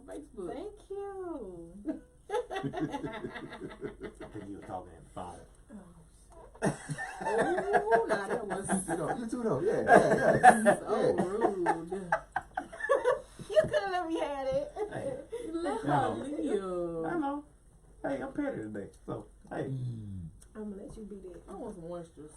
Facebook. Thank you. I think you were talking in the phone. Oh, now that was You too though. Yeah. so rude. You couldn't let me have it. Hey, Let I her know. live. I know. Hey, I'm petty today. So, hey. I'm gonna let you be that. I want some oysters.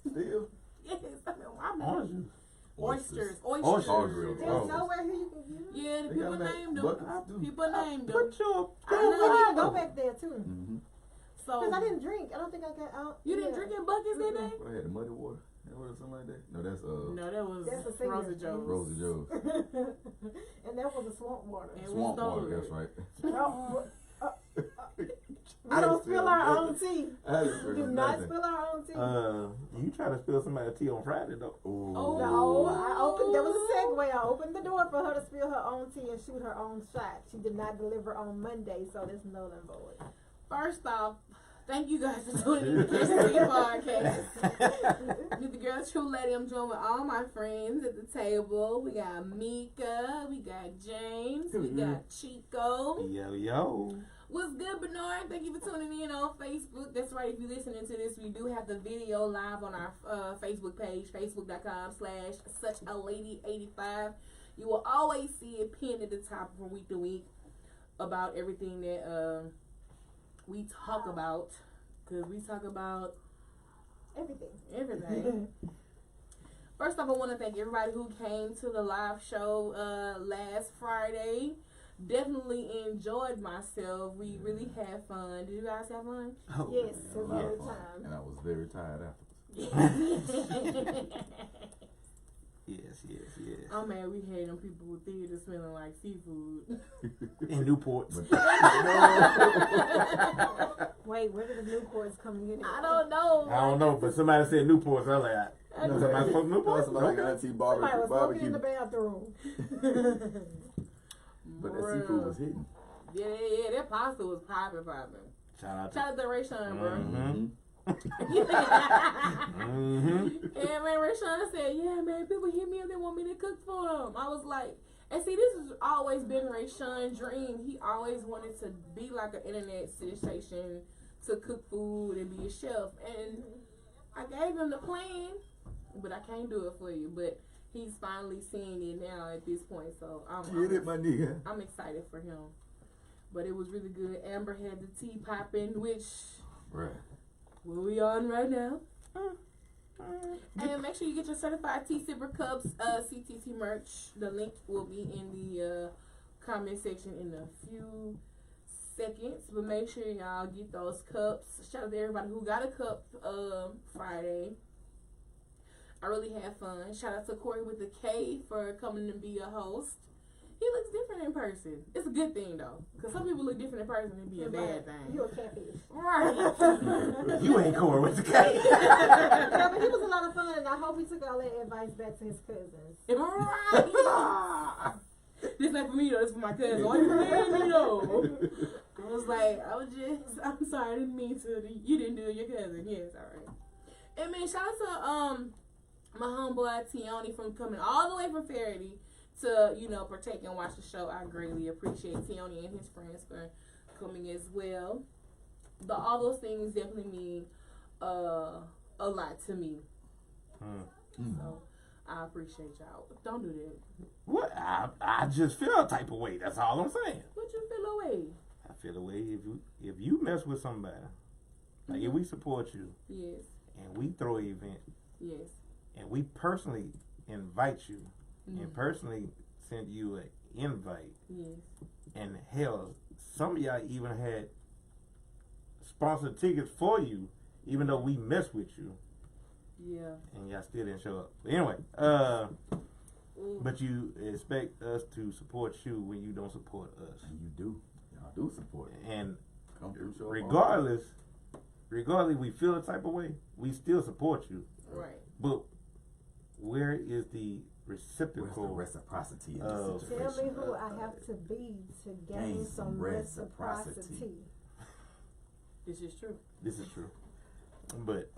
Still. Yes, I mean, I'm Orange juice. Oysters. Oysters. Hard grilled. There's Oh. nowhere here you can get them. Yeah, the They people got them at named them. buckets, too. People named them. Put your I We know. need to go back there too. Mm-hmm. So Cause I didn't drink. I don't think I got out. you didn't drink in buckets that day? What I had the muddy water? Or something like that? No, that's No, that was That's a senior. Rosa Joe's. Rosie Joe's. And that was a swamp water. And Swamp we stole water, it. that's right. We don't spill our own tea. I didn't Do spill not nothing. spill our own tea. you try to spill somebody's tea on Friday, though. Oh. No, I opened. There was a segue. I opened the door for her to spill her own tea and shoot her own shot. She did not deliver on Monday, so there's null and void. First off, thank you guys for tuning in to the CTTPodast. With the girl True Lady, I'm joined with all my friends at the table. We got Mika, we got James, we got Chico. Yo. What's good, Bernard? Thank you for tuning in on Facebook. That's right, if you're listening to this, we do have the video live on our Facebook page, facebook.com/suchalady85. You will always see it pinned at the top from week to week about everything that we talk about, because we talk about everything. First off, I want to thank everybody who came to the live show last Friday. Definitely enjoyed myself. We really had fun. Did you guys have fun? Oh, Yes, A it was lot a of good fun. time. And I was very tired afterwards. Yes. Oh man, we had them people with theater smelling like seafood. In Newport. Wait, where did the Newports come in? I don't know. I don't know, but somebody said Newport, so I was like, somebody supposed to Newport? Somebody like Auntie Somebody was smoking in barbecue. the bathroom. But that seafood was hitting. Yeah, that pasta was popping. Shout out Shout out to Ray Sean, bro. Mm-hmm. Yeah, man, Ray Sean said, yeah, man, people hit me up, they want me to cook for them. I was like, and see, this has always been Ray Sean's dream. He always wanted to be like an internet sensation, to cook food and be a chef. And I gave him the plan, but I can't do it for you. But he's finally seeing it now at this point, so Get it, my nigga. I'm excited for him. But it was really good. Amber had the tea popping, which Right. where we on right now. And make sure you get your certified tea sipper cups, CTT merch. The link will be in the comment section in a few seconds. But make sure y'all get those cups. Shout out to everybody who got a cup Friday. I really had fun. Shout out to Corey with the K for coming to be a host. He looks different in person. It's a good thing though, because some people look different in person and be a bad thing. You a catfish. Right. You ain't Corey with the K. Yeah, but he was a lot of fun, and I hope he took all that advice back to his cousins. Am I right? This not for me though. This for my cousin. Why you playing me though? I was like, I'm sorry. I didn't mean to. You didn't do it. Your cousin. Yes, all right. And man, shout out to my homeboy Tioni from coming all the way from Faraday to, partake and watch the show. I greatly appreciate Tioni and his friends for coming as well. But all those things definitely mean a lot to me. So I appreciate y'all. Don't do that. What? I just feel a type of way. That's all I'm saying. What you feel away? I feel a way if you mess with somebody, like if we support you, Yes. and we throw an event, Yes. and we personally invite you, and personally send you an invite, Yes. and hell, some of y'all even had sponsored tickets for you, even though we mess with you. Yeah. And y'all still didn't show up. But anyway, but you expect us to support you when you don't support us. And you do. Y'all do support it. And Come through show. regardless we feel a type of way, we still support you. Right. But where is the Where's reciprocal? the reciprocity in this Oh. situation? Tell me who I have to be to gain some reciprocity. This is true. This is true. But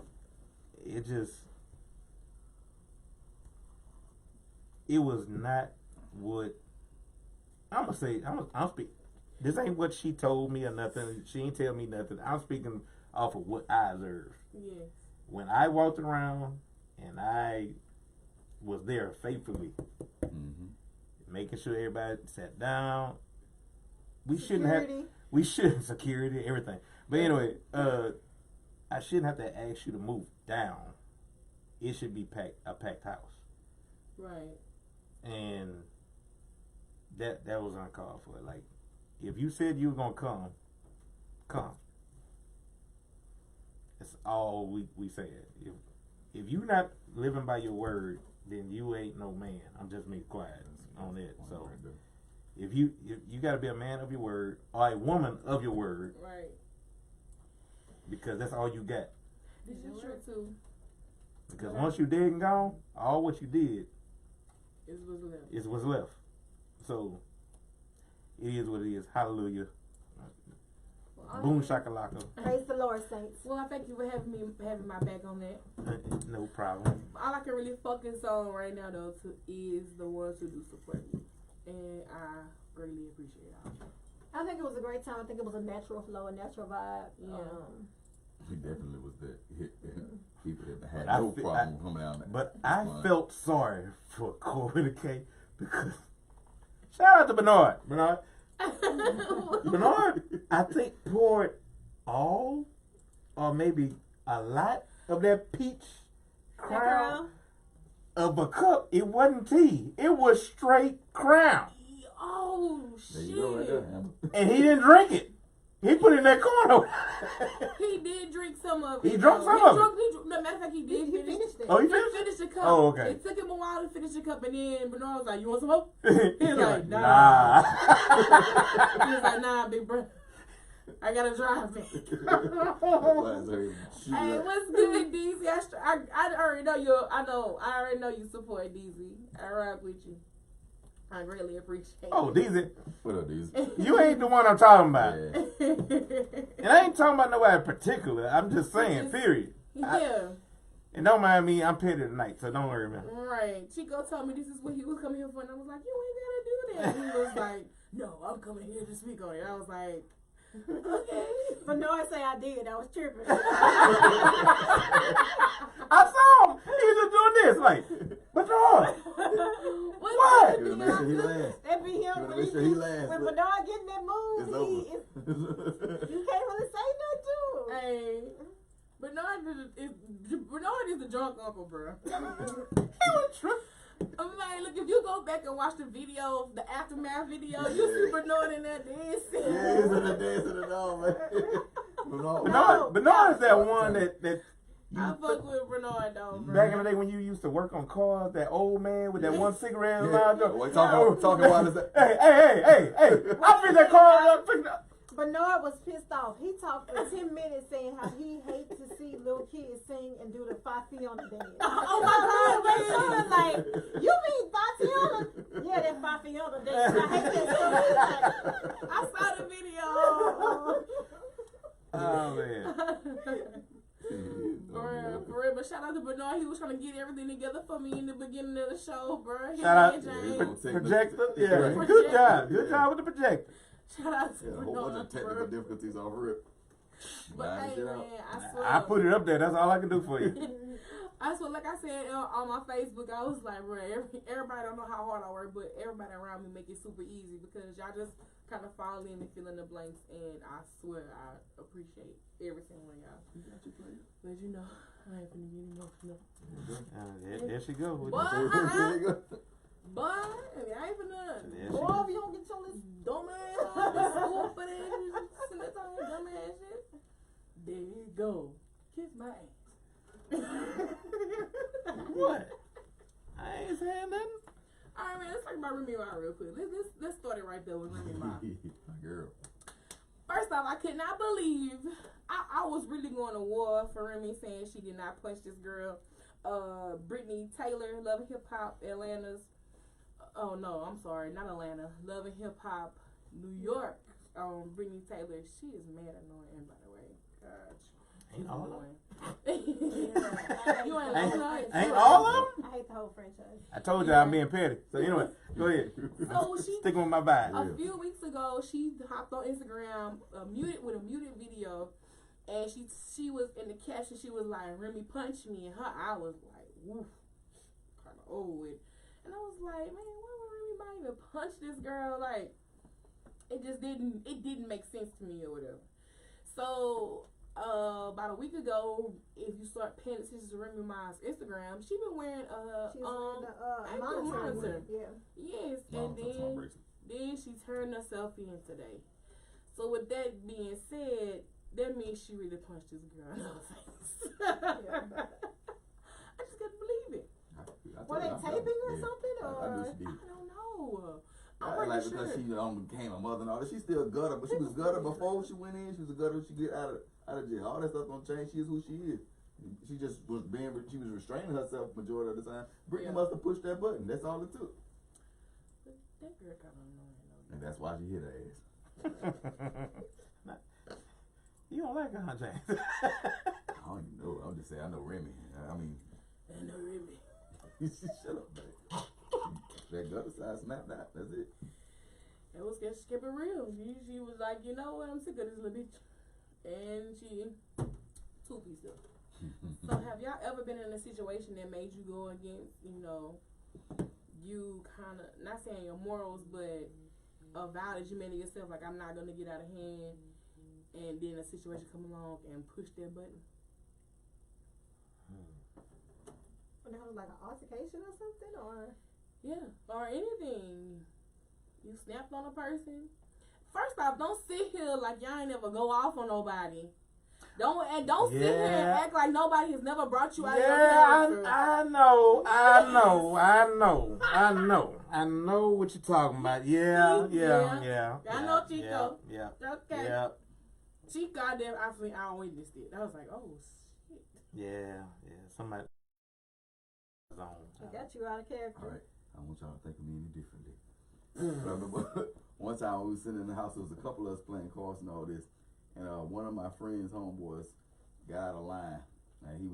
it was not what I'm gonna say, I'm speaking. This ain't what she told me or nothing. She ain't tell me nothing. I'm speaking off of what I observed. Yes. When I walked around and I was there faithfully, making sure everybody sat down. We shouldn't security, everything. But anyway, I shouldn't have to ask you to move down. It should be a packed house. Right. And that was uncalled for. Like, if you said you were gonna come. That's all we said. If you not living by your word, then you ain't no man. I'm just being quiet on it. So if you gotta be a man of your word or a woman of your word. Right. Because that's all you got. This is true too. Because once you dead and gone, all what you did is what's left. So it is what it is. Hallelujah. Well, Boom shakalaka. Praise the Lord, saints. Well, I thank you for having my back on that. No problem. All I can really focus on right now though is the ones who do support me, and I greatly appreciate all. I think it was a great time. I think it was a natural flow, a natural vibe. Yeah. He definitely was there. People that had But no problem coming down there. But I felt sorry for Corey K because shout out to Bernard. Bernard, I think poured all or maybe a lot of that peach crown of a cup. It wasn't tea. It was straight crown. Oh shit! There you go right there. And he didn't drink it. He put it in that corner. He did drink some of it. He drank some of it. No, matter of fact, he did He finish finished it. Oh, he He finished? finished the cup. Oh, okay. It took him a while to finish the cup, and then Bernard was like, "You want some more?" He was like, nah. He was like, "Nah, big bro, I gotta drive it." Hey, what's good, DZ? I already know you. I already know you support DZ. I rock with you. I greatly appreciate it. Oh, DZ. What up, DZ? You ain't the one I'm talking about. Yeah. And I ain't talking about nobody in particular. I'm just saying, period. Yeah. And don't mind me, I'm petty tonight, so don't worry, man. Right. Chico told me this is what he was coming here for, and I was like, you ain't gotta do that. And he was like, no, I'm coming here to speak on it. I was like, okay. Bernard say I did. I was tripping. I saw him. He was just doing this, like, Bernard. What? You make sure he laughs. That be him. You wanna make sure he laughs. When Bernard get in that mood, It's over. you can't really say nothing to him. Hey, Bernard is the drunk uncle, bro. He was tripping. I'm like, look, if you go back and watch the video, the aftermath video, you see Bernard in that dancing. Yeah, he's in the dancing and all, man. Bernard is that one that I fuck with Bernard though, bro. back in the day when you used to work on cars, that old man with that one cigarette in his mouth. Wait, talking while it's Hey, I fixed that car up. Bernard was pissed off. He talked for 10 minutes saying how he hates to see little kids sing and do the Fiona dance. Oh my God, I was like, you mean Fiona? Yeah, that Fiona dance. I hate that song. I saw the video. Oh man. For real, but shout out to Bernard. He was trying to get everything together for me in the beginning of the show, bro. Shout out James. projector. Yeah, Projector. good job with the projector. Shout out to a Bernard. whole bunch of technical difficulties off rip. But hey, man, I swear. I put it up there. That's all I can do for you. I swear, like I said on my Facebook, I was like, bro, everybody don't know how hard I work, but everybody around me make it super easy because y'all just kind of fall in and fill in the blanks, and I swear I appreciate every single one of y'all. But you know, I ain't finna get emotional. There she goes. But I ain't finna. Boy, if you don't get your list, Dumbass out of school for that. You just sitting there talking dumbass shit. There you go. Kiss my ass. What? I ain't saying nothing. Alright, man, let's talk about Remy Ma real quick. Let's start it right there with Remy Ma. My girl. First off, I could not believe I was really going to war for Remy, saying she did not punch this girl. Brittany Taylor, Love and Hip Hop, Atlanta's. Oh no, I'm sorry, not Atlanta. Love and Hip Hop, New York. Brittany Taylor, she is mad annoying, by the way. Gosh. Ain't all of them. You ain't Ain't all of them? I hate the whole franchise. I told you I'm being petty. So anyway, go ahead. So she Sticking with my vibe. a few weeks ago, she hopped on Instagram, muted video, and she was in the caption. She was like, "Remy punched me," and her eye was like, "Woof," kind of old. And I was like, "Man, why would Remy even punch this girl?" Like, it just didn't make sense to me or whatever. So about a week ago, if you start paying attention to Remy Ma's Instagram, she been wearing ankle monitor. Yeah. Yes, and then she turned herself in today. So with that being said, that means she really punched this girl in the face. I just couldn't believe it. Were they taping or something? Or I knew she did. I don't know. I like because she became a mother and all that. She's still a gutter, but she was gutter before she went in. She was a gutter when she get out of jail. All that stuff don't change. She is who she is. She just was she was restraining herself majority of the time. Brittany must have pushed that button. That's all it took. But that girl kind of annoying. And that's why she hit her ass. You don't like her, huh, James? I don't even know. I'm just saying. I know Remy. I mean. I know Remy. Shut up, man. That gutter side snapped out. That's it. It was just skip it real. She was like, you know what? I'm sick of this little bitch. And she two-pieced up. So have y'all ever been in a situation that made you go against, you kind of, not saying your morals, but a vow that you made to yourself, like, I'm not going to get out of hand, and then a situation come along and push that button? When it was like an altercation or something, or? Yeah, or anything. You snapped on a person. First off, don't sit here like y'all ain't ever go off on nobody. Don't sit here and act like nobody has never brought you out of your character. I know what you're talking about. Yeah. I know Chico. Yeah. Okay. Yeah. She goddamn actually I witnessed it. I was like, oh shit. Yeah. Somebody It got you out of character. All right. I want y'all to think of me any differently. I remember one time we was sitting in the house, there was a couple of us playing cards and all this, and one of my friends' homeboys got out of line, and he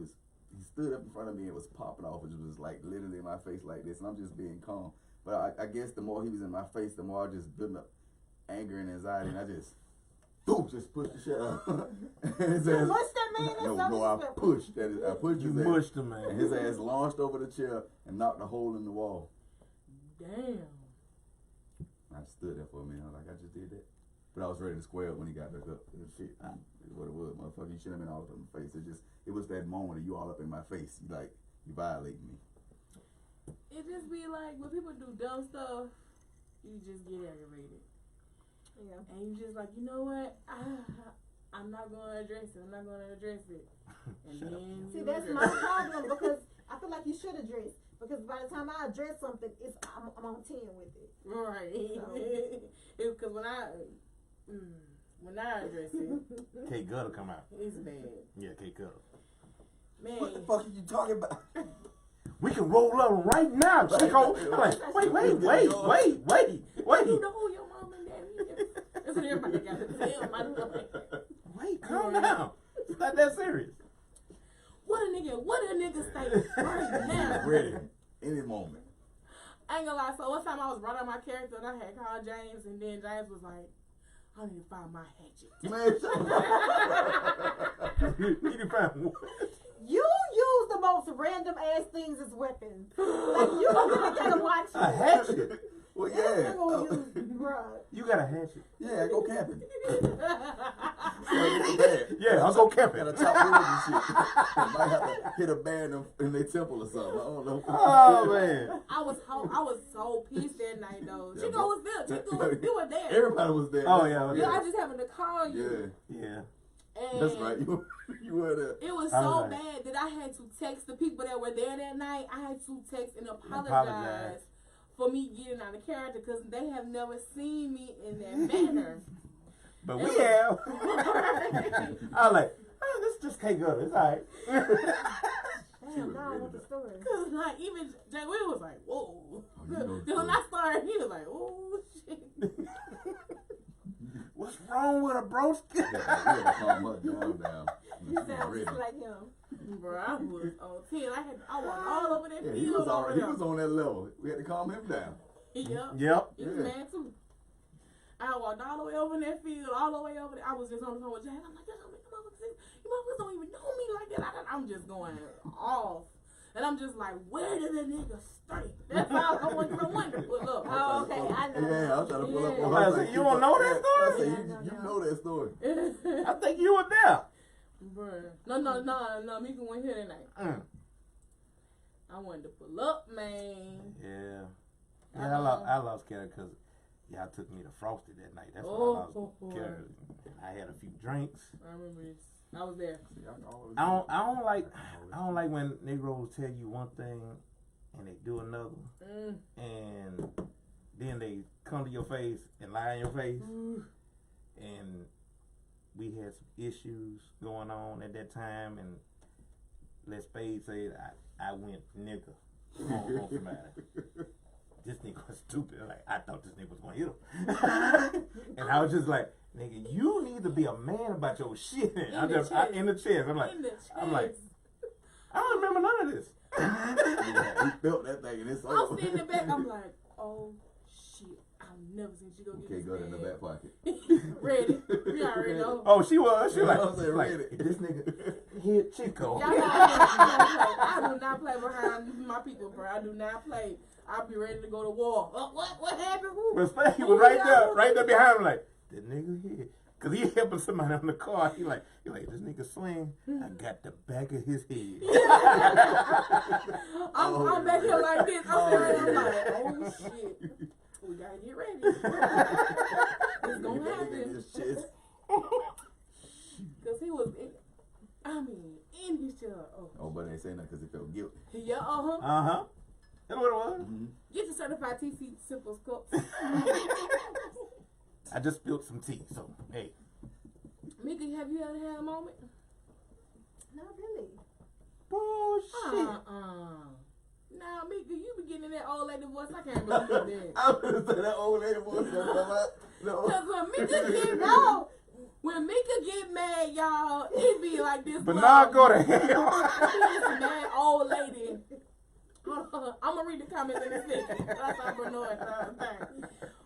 stood up in front of me and was popping off, which was like literally in my face like this, and I'm just being calm. But I guess the more he was in my face, the more I just built up anger and anxiety, and I just pushed the shit out. You mushed that man? No, I pushed that. I pushed you his ass. mushed him, man. And his ass launched over the chair and knocked a hole in the wall. Damn. I stood there for a minute. I was like, I just did that. But I was ready to square up when he got back up. Shit, what it was, motherfucker. You shouldn't have been all up in my face. It was that moment of you all up in my face. You violating me. It just be like when people do dumb stuff, you just get aggravated. Yeah. And you just like, you know what? I'm not going to address it. And then see, that's my problem because I feel like you should address. Because by the time I address something, I'm on 10 with it. Right. Because when I address it, K Gutter come out. it's bad. Yeah, K Gutter. Man. What the fuck are you talking about? We can roll up right now, Chico. I'm like, wait. You know who your mom and daddy is. That's what everybody got to tell my Wait, calm down. It's not that serious. What a nigga say right now? Ready. Any moment. I ain't gonna lie, so one time I was writing on my character and I had called James, and then James was like, I need to find my hatchet. Man, shut up. You need to find what? You use the most random ass things as weapons. Like, you really gotta watch A hatchet? Well, That's yeah. what I'm gonna use, bruh. You got a hatchet? Yeah, go camping. Yeah, I'll go camping. Gotta chop wood and shit. Might have to hit a band in their temple or something. I don't know. Oh, man. I was so pissed that night though. Chico was there. You were there. Everybody was there. Oh, yeah. Yeah, I just happened to call you. Yeah. And That's right. You were there. it was so bad that I had to text the people that were there that night. I had to text and apologize for me getting out of character because they have never seen me in that manner. But we have. I was like, this just K Gutter. It's all right. Damn, now I want the story. Cause like even Jay Will was like, whoa. know Then when I started, he was like, oh shit. What's wrong with a broski? You had to calm her down. You sound just like him. Bro, I was on 10. I walked all over that field. He was on that level. We had to calm him down. Yep. He was mad too. I walked all the way over in that field, all the way over there. I was just on the phone with Jack. I'm like, you motherfuckers don't even know me like that. I'm just going off. And I'm just like, where did the nigga stay? That's all I wanted to pull up. Oh, okay. I know. Yeah, I was trying to pull up on I her. said, you don't know that story? You know that story. I think you were there. Bruh. No. Mika went here tonight. I wanted to pull up, man. Yeah. Yeah, I lost Kara because y'all took me to Frosty that night. That's when I lost Kara. I had a few drinks. I remember this. I was there. I don't like when Negroes tell you one thing and they do another, and then they come to your face and lie in your face. And we had some issues going on at that time, and let Spade say that I went nigga on somebody. This nigga was stupid. Like, I thought this nigga was gonna hit him. And I was just like, nigga, you need to be a man about your shit. In the chest. I'm like, I don't remember none of this. Yeah, he felt that thing and it's over. I'm sitting in the back. I'm like, oh shit. I've never seen you go get this go man. in the back pocket. Ready. We already know. Oh, she was. She was ready. This nigga hit Chico. I do not play behind my people, bro. I do not play. I'll be ready to go to war. What happened? But Spade was right there behind him, like, that nigga hit. Cause he helping somebody on the car. He like, this nigga swing. I got the back of his head. I'm back here like this. I'm like, oh shit. We gotta get ready. It's gonna happen. Cause he was, in his chair. Oh, but they say nothing because he felt guilty. Yeah, That's what it was. Get your certified TC Simples cups. I just spilled some tea, so hey. Mika, have you ever had a moment? Not really. Bullshit. Nah, Mika, you be getting in that old lady voice. I can't believe that. I was gonna say that old lady voice. No. Cause when Mika get mad, y'all, it be like this. But now go to hell. This mad old lady. I'm gonna read the comments in a second. That's how I'm annoyed.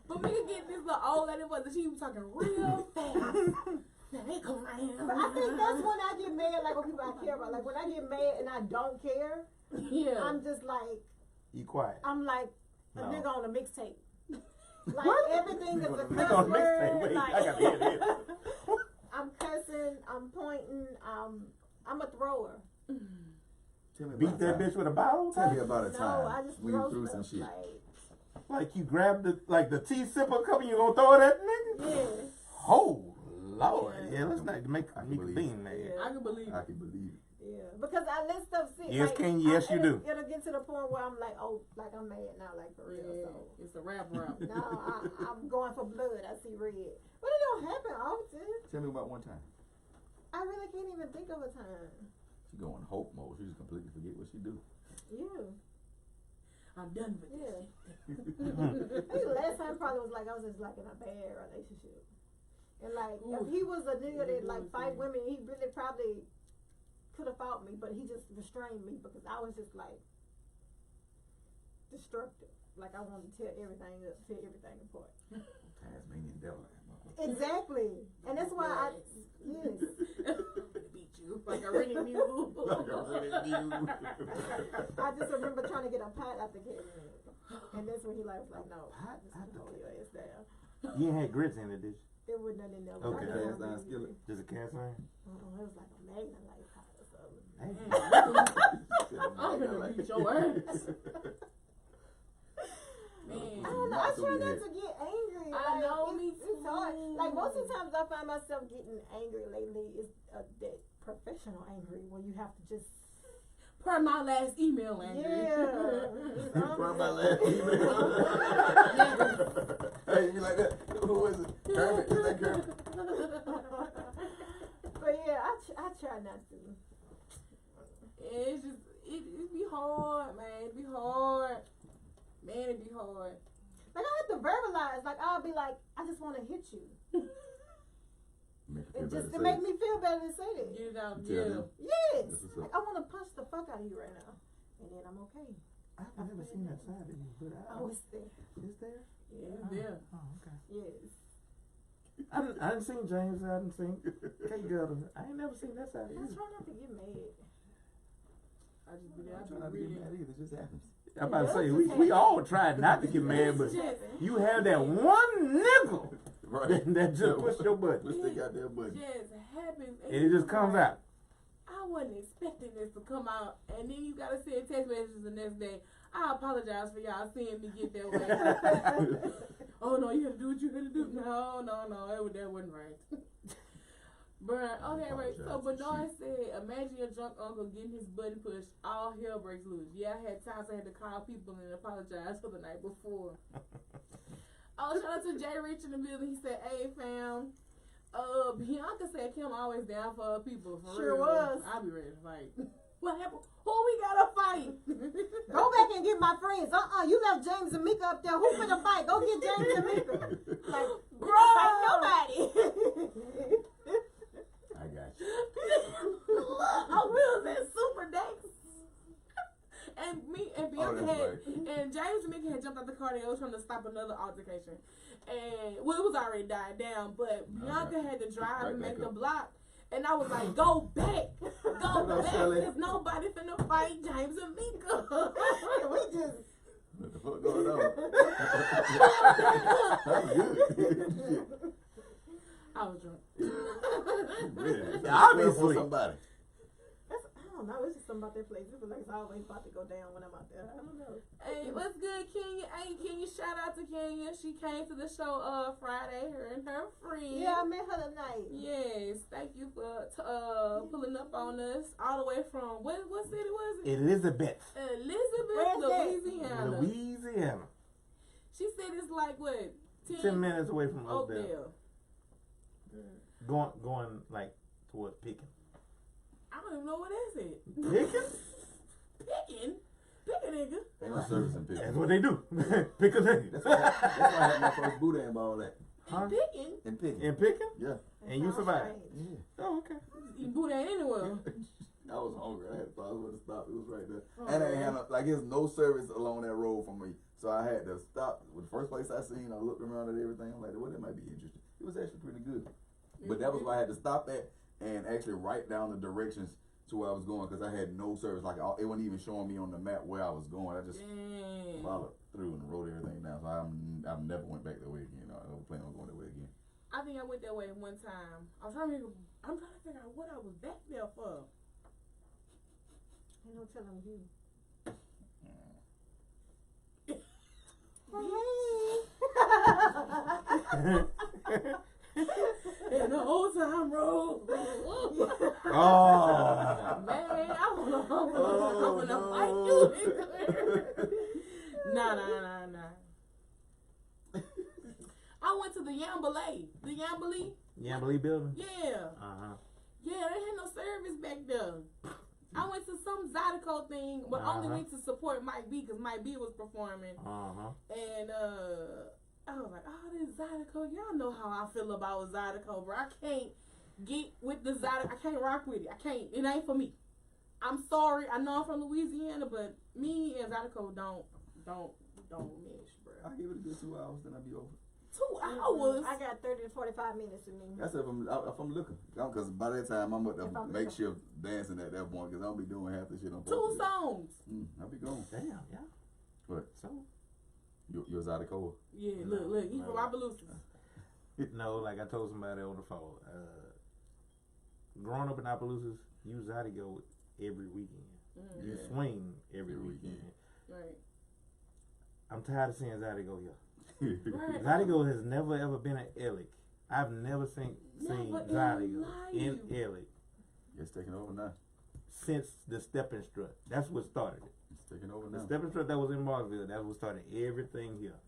But Mika get this little old lady voice, and she was talking real fast. Now they come around. But I think that's when I get mad, like when people I care about. Like when I get mad and I don't care, I'm just like, you quiet. I'm like a nigga on a mixtape. Like What? everything is a Nigga cuss on a word. mixtape. Wait, Like, I gotta hear this. I'm cussing, I'm pointing, I'm a thrower. Beat that bitch with a bottle? Tell me about a No, time I just when you throw threw some stuff, shit. Like you grab the tea sipper cup and you gonna throw it at the nigga? Yeah. Oh Lord. Yeah, let's not make me bean mad. I can believe I it. can believe it. Yeah, because I let stuff sit. Yes, like, Ken, yes, you do. It'll get to the point where I'm like, oh, like I'm mad now, like for real. Yeah, So it's a rap. no, I'm going for blood. I see red, but it don't happen often. Tell me about one time. I really can't even think of a time. She go in hope mode. She just completely forget what she do. Yeah. I'm done with Yeah. this. I think the last time probably was like I was just like in a bad relationship, and like if he was a nigga that like fight women, he really probably could have fought me, but he just restrained me because I was just like destructive. Like I wanted to tear everything up, tear everything apart. Tasmanian devil. Exactly, and that's why I yes. Beat you like a Rennie mule. I just remember trying to get a pot out the cabinet, and that's when he like was like, no, Pot just out the hold your ass down. You ain't had grits in it, did you? There was nothing in there. Okay. Cast iron skillet. Just a cast iron? It was like a magnet like pot or something. Hey. I'm gonna beat your ass. Man. I don't know. I try not to get angry. I know, me It's hard. too. Like most of the times, I find myself getting angry lately. It's that professional angry where you have to just. Per my last email, Andrew. Yeah. Per my last email. Hey, you be like that? Who is it? Kermit? Is that Kermit? But yeah, I try not to. It's just it be hard, man. It be hard. Man, it be hard. Like I have to verbalize. Like I'll be like, I just want to hit you. It made me feel better to say that. Get it out. Yes. Like, I want to punch the fuck out of you right now, and then I'm okay. I've never seen that side of you, but it's there. It's there? Yeah, it's there. Oh, okay. Yes. I didn't seen James. I didn't seen K-Gutter. I ain't never seen that side of I you. try not to get mad. I just be there. I'm trying not to get mad either. It just happens. I'm about to say, we all tried not to get mad, but you have that one nickel that just pushed your button. Push the goddamn button. It just happens. And it just comes out. I wasn't expecting this to come out, and then you gotta send text messages the next day. I apologize for y'all seeing me get that way. Oh no, you had to do what you had to do. No, that wasn't right. Bruh, okay, right. So Bernard said, imagine your drunk uncle getting his button pushed, all hell breaks loose. Yeah, I had times I had to call people and apologize for the night before. Oh, shout out to Jay Rich in the building. He said, hey fam. Bianca said Kim always down for her people. For Sure real. was. I'll be ready to fight. What happened? Who we gotta fight? Go back and get my friends. You left James and Mika up there. Who finna fight? Go get James and Mika. Like, bro, fight nobody. I got you. Look, I was at Super Dex. And me and Bianca and James and Mika had jumped out the car. They was trying to stop another altercation. And it was already died down, but Bianca had to drive and make the block. And I was like, go back. Go back. There's nobody finna fight James and Mika. We just... What the fuck going on? I was drunk. Obviously. Somebody. I don't know. It's just something about that place. It was like it's always about to go down when I'm out there. I don't know. Hey, what's good, Kenya? Hey, Kenya, shout out to Kenya. She came to the show Friday, her and her friend. Yeah, I met her tonight. Yes, thank you for pulling up on us all the way from, what city was it? Elizabeth, Louisiana. Louisiana. She said it's like, what, 10 minutes away from Oakdale. Going like towards Pickin. I don't even know what that's it. Pickin? Pickin, nigga. Ain't no service in Pickin. That's what they do. Pickin. That's why I had my first boudin ball at. Huh? Pickin? In Pickin. In Pickin? Yeah. And you survived? Yeah. Oh, okay. You boudin anywhere. I was hungry. I had to find somewhere to stop. It was right there. Oh, and I had there's no service along that road from me. So I had to stop. With the first place I seen, I looked around at everything. I'm like, well, that might be interesting. It was actually pretty good. But that was why I had to stop at and actually write down the directions to where I was going because I had no service. Like it wasn't even showing me on the map where I was going. I just followed through and wrote everything down. So I've never went back that way again. I don't plan on going that way again. I think I went that way one time. I'm trying to figure out what I was back there for. Ain't no telling you. And the whole time road. Oh. Man, I wanna fight you. Nah. I went to the Yambly building? Yeah. Uh-huh. Yeah, they had no service back there. I went to some Zydeco thing, but only went to support Mike B because Mike B was performing. And I was like, oh, this Zydeco. Y'all know how I feel about Zydeco, bro. I can't get with the Zydeco. I can't rock with it. I can't. It ain't for me. I'm sorry. I know I'm from Louisiana, but me and Zydeco don't mesh, bro. I'll give it a good 2 hours, then I'll be over. 2 hours? I got 30 to 45 minutes with me. That's if I'm looking. Because by that time, I'm at the makeshift dancing at that point because I'll be doing half the shit I'm supposed to do. 2 songs. I'll be gone. Damn, yeah. What? So? You're Zydeco? Yeah, look. He's from Opelousas. No, like I told somebody on the phone. Growing up in Opelousas, you Zydeco every weekend. You swing every weekend. Right. I'm tired of seeing Zydeco here. Right. Zydeco has never ever been at Ellick. I've never seen Zydeco in Ellick. It's taking over now. Since the Stepping Strut. That's what started it. It's taking over now. The Stepping Strut that was in Marksville, that's what started everything here.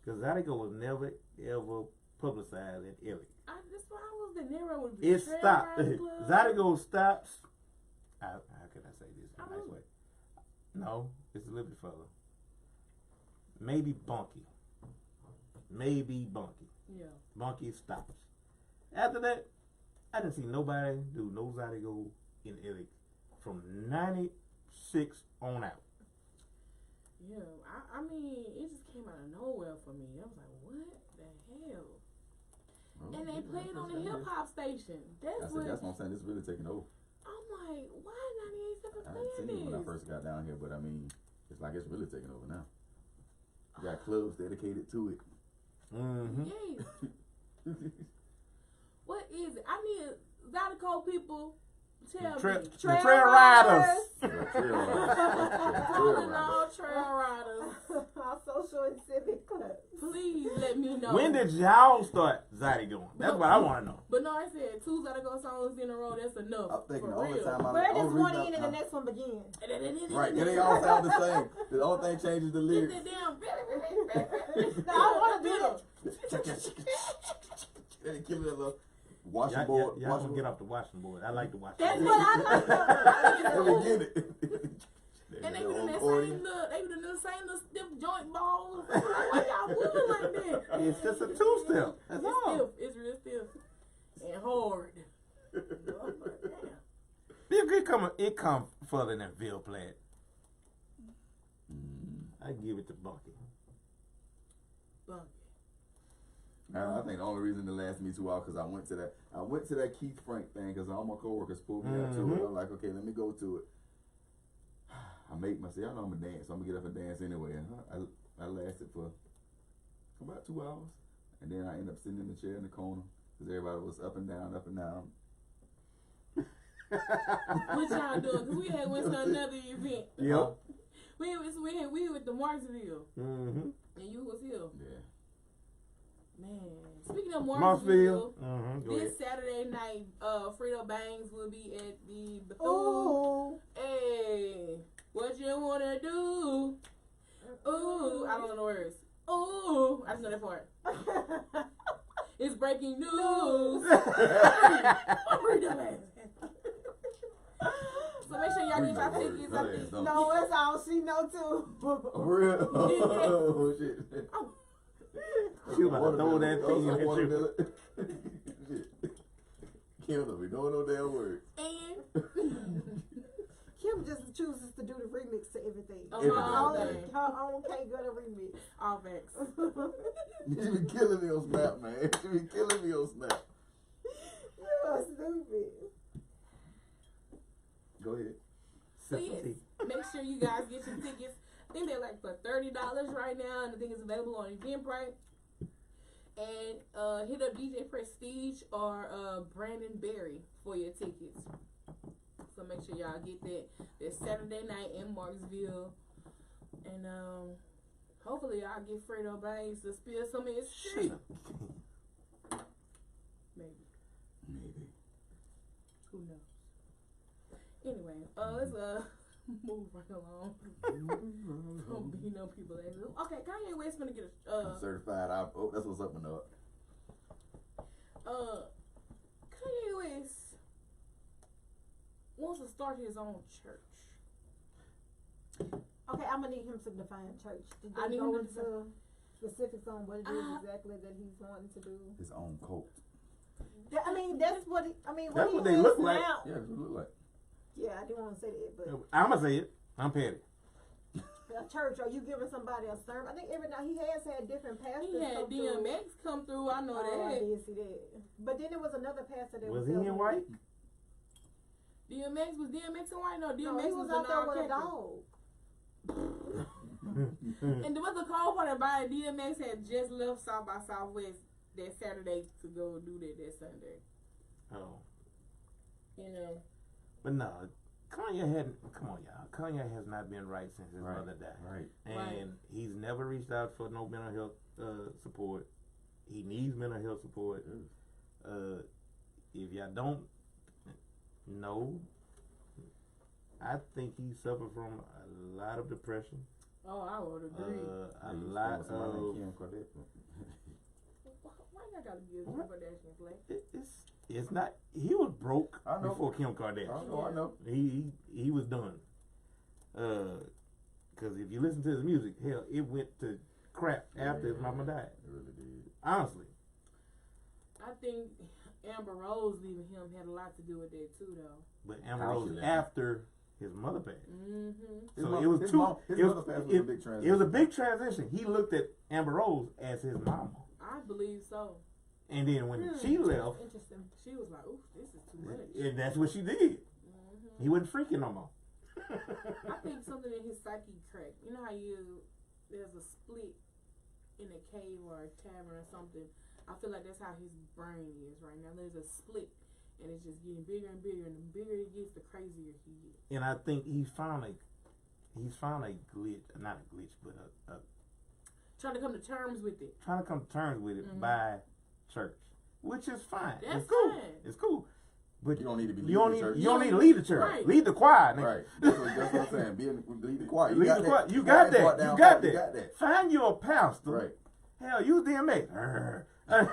Because Zydeco was never ever publicized in Ellick. That's why I was the Nero with It stopped. Zydeco stops. How can I say this in a nice way? No, it's a little bit further. Maybe Bunky. Yeah. Bunky stops. After that, I didn't see nobody do no Zydeco in Italy from 96 on out. Yeah, I mean, it just came out of nowhere for me. I was like, what the hell? Well, And they played on the hip hop station. That's what I'm saying. It's really taking over. I'm like, why 98.7 I playing didn't see it when I this? first got down here, but I mean, it's like it's really taking over now. You got clubs dedicated to it. Mm-hmm. Yes. What is it? I need Zydeco people. Tell me. Trail riders. Calling all trail riders. Our social and civic club. Please let me know. When did y'all start Zydeco? That's what I want to know. But no, I said 2 Zydeco songs in a row. That's enough. I'm thinking for the only real. time Where does one end and the next one begin? Right, and they all sound the same. The only thing changes the lyrics. It's the damn. No, I want to do it. They give it a little washing board. Y'all gonna get off the washing board. I like the washing That's board. what I like. Let me get it. And they doing that same look. They doing the same little stiff joint balls. Why y'all moving like that? It's just a two-step. That's It's all. stiff. It's real stiff and hard. I'm like, damn. It come further than Ville played. I give it to Bunky. I think the only reason it lasted me 2 hours because I went to that Keith Frank thing because all my coworkers pulled me out to it. I'm like, okay, let me go to it. I made myself. Y'all know I'm a dance, so I'm gonna get up and dance anyway. And I lasted for about 2 hours, and then I ended up sitting in the chair in the corner because everybody was up and down, up and down. What y'all doing? Cause we had went to another event. Yep. We went to Marksville, Mm-hmm. and you was here. Yeah. Man, speaking of Marksville. Marksville, Go ahead. this Saturday night, Frito Bangs will be at the Bethune. Ooh. Hey, what you wanna do? Ooh, I don't know the words. Ooh, I just know that part. It's breaking news. I'm reading that. So make sure y'all get your tickets. I think. No, that's all she know too. For real? Oh shit. She was about to throw that thing at you. Shit. Kim don't be knowing no damn words. And Kim just chooses to do the remix to everything. all day. Her own K-Gutter remix. All facts. You be killing me on Snap, man. You be killing me on Snap. You are stupid. Go ahead. So yes, make sure you guys get your tickets. I think they're like for $30 right now, and I think it's available on Eventbrite. And hit up DJ Prestige or Brandon Berry for your tickets. So make sure y'all get that. This Saturday night in Marksville, and hopefully y'all get Fredo Banks to spill some of his shit. Maybe. Who knows? Anyway, let's move right along. Don't be no people like this. Okay, Kanye West gonna get a I'm certified. That's what's up and up. Kanye West wants to start his own church. Okay, I'm gonna need him to define church. Did I they need go him to into specifics on what it is exactly that he's wanting to do? His own cult. I mean, that's what what That's he what they is look like. now. Yeah, that's what it look like. Yeah, I didn't want to say that, but I'm going to say it. I'm petty. a church, are you giving somebody a sermon? I think every now he has had different pastors. He had come through. DMX come through. I know Oh, I that. did see that. But then there was another pastor that Was was he helping in him. white? DMX was DMX in white. No, DMX No, he was was out there with a Bernard dog. Cathy. And there was a call part about it. DMX had just left South by Southwest that Saturday to go do that Sunday. Oh. You know. But no, Kanye hadn't. Come on, y'all. Kanye has not been right since his mother died. Right. And he's never reached out for no mental health support. He needs mental health support. If y'all don't know, I think he suffered from a lot of depression. Oh, I would agree. A lot of. Why y'all gotta give Kim Kardashian flack? It's not. He was broke I know. before Kim Kardashian. I know. He was done. Because if you listen to his music, hell, it went to crap after his mama died. It really did. Honestly. I think Amber Rose leaving him had a lot to do with that too, though. But Amber Rose after his mother passed. Mm-hmm. So it was his two. mother passed was a big transition. It was a big transition. He looked at Amber Rose as his mama. I believe so. And then when she left, interesting. She was like, "Ooh, this is too much." And that's what she did. Mm-hmm. He wasn't freaking no more. I think something in his psyche cracked. You know how there's a split in a cave or a cavern or something. I feel like that's how his brain is right now. There's a split, and it's just getting bigger and bigger, and the bigger it gets, the crazier he gets. And I think he's found a glitch, not a glitch, but a trying to come to terms with it. Trying to come to terms with it by church, which is fine. That's it's cool. fine. It's cool. But you don't need to be you don't need to lead the church. Right. Lead the choir. Nigga. Right. That's what I'm saying. Lead the choir. You got that. You got that. Find your pastor. Right. Hell, use DMX. Find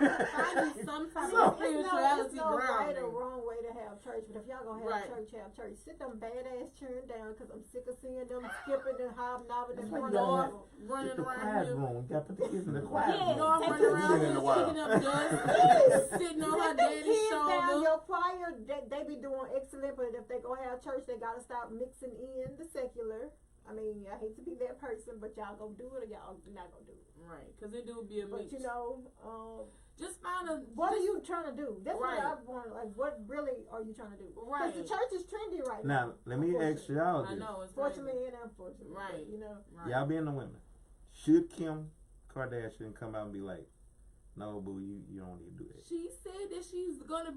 some type of spirituality It's no ground. right or wrong way to have church, but if y'all gonna have church. Sit them badass children down, because I'm sick of seeing them skipping and hobnobbing and running around here. Room. Got to put the kids in the quiet room. room. Running around, picking up dust, sitting on her daddy's shoulder. Your choir, they be doing excellent, but if they gonna have church, they gotta stop mixing in the secular. I mean, I hate to be that person, but y'all gonna do it or y'all not gonna do it. Right, because it do be a mix. But you know, just find a. What are you trying to do? That's right. what I want. Like, what really are you trying to do? Right. Because the church is trendy right now. Now, let me ask y'all this. I know, it's fortunately and unfortunately. Right. But, you know. Right. Y'all being the women, should Kim Kardashian come out and be like, no, boo, you don't need to do that? She said that she's not gonna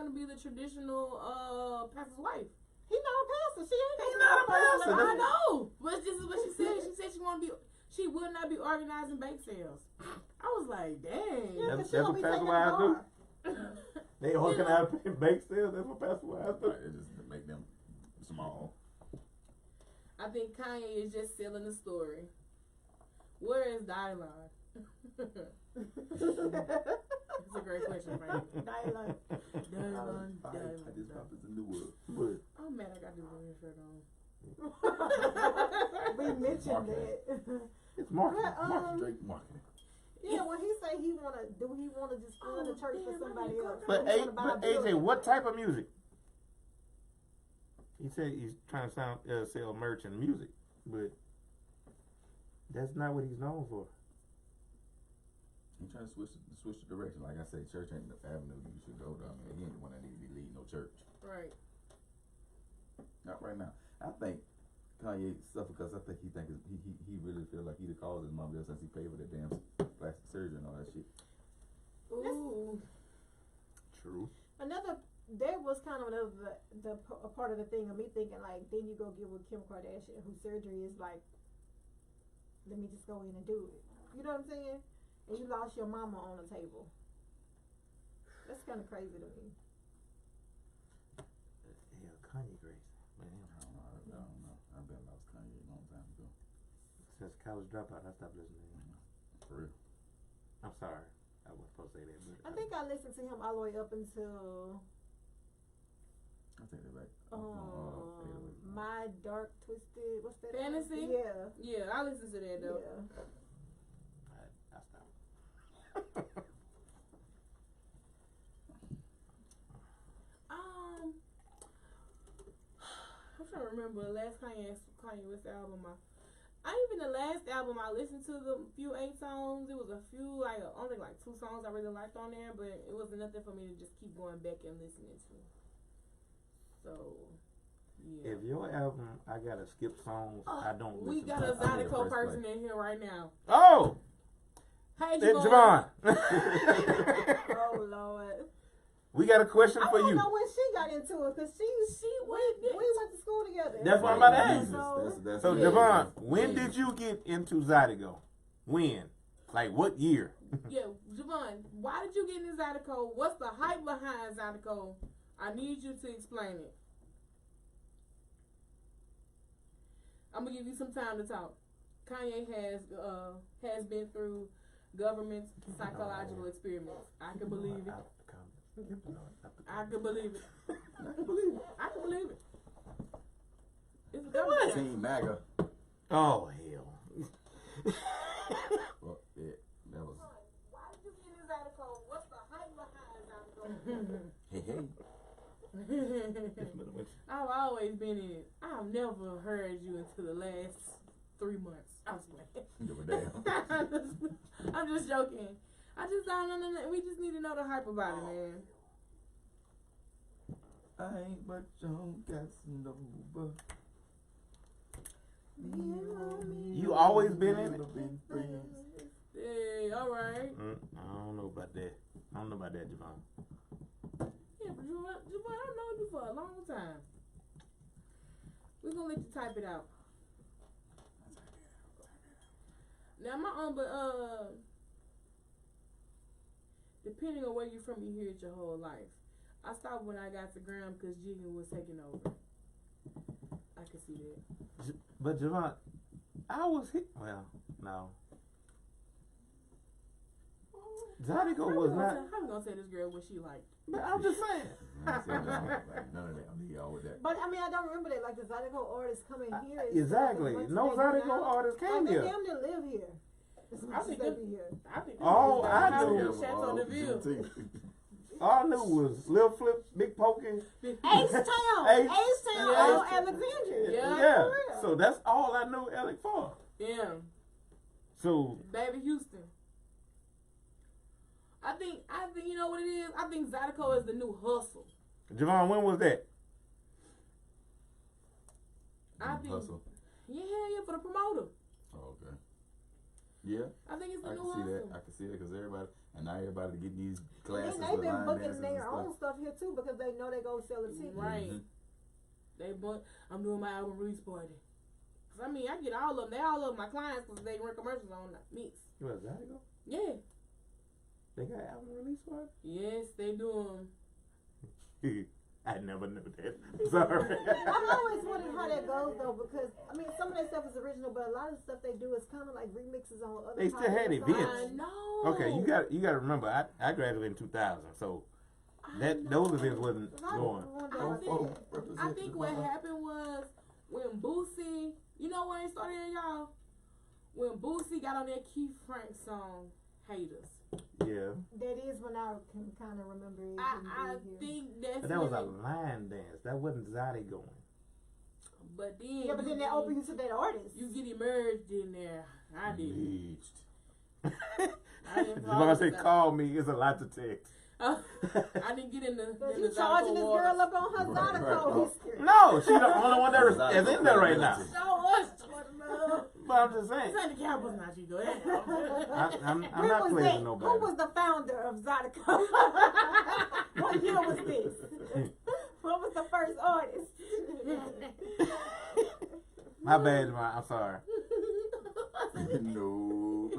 be the traditional pastor's wife. He's not a pastor. She ain't. He's not a pastor. I know. But this is what she said. She said she would not be organizing bake sales. I was like, dang. Yeah, that's what pastor wives do. They organize bake sales. That's what pastor wives do. It just make them small. I think Kanye is just selling the story. Where is Dylan? It's a great question, right? Dylan. I just popped this in the wood. I'm mad I got this weird shirt on. We mentioned that. It's marketing. Drake marketing. Yeah, when he say he wanna just go to church for somebody else. But AJ, what type of music? He said he's trying to sell merch and music, but that's not what he's known for. He's trying to switch the direction. Like I say, church ain't the avenue you should go to. I mean, he ain't the one that need to be leading no church. Right. Not right now. I think Kanye suffered because I think he really feel like he the cause of his mom ever since he paid for that damn plastic surgery and all that shit. Ooh. True. There was kind of a part of the thing of me thinking like, then you go get with Kim Kardashian, whose surgery is like, let me just go in and do it. You know what I'm saying? And you lost your mama on the table. That's kind of crazy to me. Yeah, Kanye crazy. Man, I don't know. I've been lost Kanye a long time ago. Since College Dropout, I stopped listening to him. For real. I'm sorry. I wasn't supposed to say that. But I think I listened to him all the way up until I take that back. My Dark Twisted, what's that? Fantasy? Yeah. Yeah, I listened to that though. Yeah. I stopped. I'm trying to remember the last Kanye West album. The last album I listened to the few 8 songs. It was a few only 2 songs I really liked on there, but it wasn't nothing for me to just keep going back and listening to. So, yeah. If your album, I gotta skip songs, I don't listen to. We got a Zydeco person in here right now. Oh! Hey, Javon. Oh, Lord. We got a question for I you. don't know when she got into it, because we went to school together. That's what I'm about to ask. So, yeah. Javon, when did you get into Zydeco? When? Like, what year? Yeah, Javon, why did you get into Zydeco? What's the hype behind Zydeco? I need you to explain it. I'm gonna give you some time to talk. Kanye has been through government psychological experiments. I can believe it. I can believe it. I can believe it. It's a government. Team MAGA. Oh, hell. Well, yeah, that was. Why did you get into Zydeco? What's the hype behind Zydeco? I've always been in it. I've never heard you until the last 3 months. I'm just joking. I just don't know. We just need to know the hype about it, man. I ain't but young Casanova. You always been in it? Hey, alright. I don't know about that. Javon. Yeah, but Javon, I've known you for a long time. We're gonna let you type it out. Now, depending on where you're from, you hear it your whole life. I stopped when I got to Graham because Jiggin was taking over. I can see that. But Javon, I was hit. Well, no. Zydeco was not. How we gonna say this girl what she liked? But I'm just saying. None of that. I'm y'all with that. But I mean, I don't remember that. Like the Zydeco artists coming here. Exactly. No Zydeco artists came here. They damn near live here. I think they be here. All I knew. Chateau de Ville. All I knew was Lil Flip, Big Pokey, H-Town, and Alexandria. Yeah. So that's all I knew Alec for. Yeah. So. Baby Houston. I think you know what it is? I think Zydeco is the new hustle. Javon, when was that? I think Hustle. Yeah, for the promoter. Oh, okay. Yeah. I think it's the new see hustle. that. I can see that because everybody getting these classes. And they've been booking and their stuff. own stuff here too because they know they go sell a ticket. Right. I'm doing my album release party. Cause I mean, I get all of them. They all of my clients because they run commercials on the mix. What, Zydeco? Yeah. They got album release for it? Yes, they do them. I never knew that. Sorry. I've always wondered how that goes though because I mean some of that stuff is original, but a lot of the stuff they do is kind of like remixes on other. They still had events. I know. Okay, you got to remember. I graduated in 2000, so those events wasn't going. I think what happened was when Boosie, you know when it started, y'all. When Boosie got on that Keith Frank song, "Haters." Yeah. That is when I can kind of remember it. I think that's. But that was a line dance. That wasn't Zaddy going. But then. Yeah, but then they open you to that artist. You get emerged in there. I didn't. I didn't say call me. It's a lot to text. I didn't get in the. You charging this girl up on her Zydeco history? No, she's the only one that is in there right now. Show us, but I'm just saying. It's the Cowboys, not you. Go ahead. I'm not playing nobody. Who was the founder of Zydeco? What year was this? What was the first artist? My bad, man. I'm sorry. No.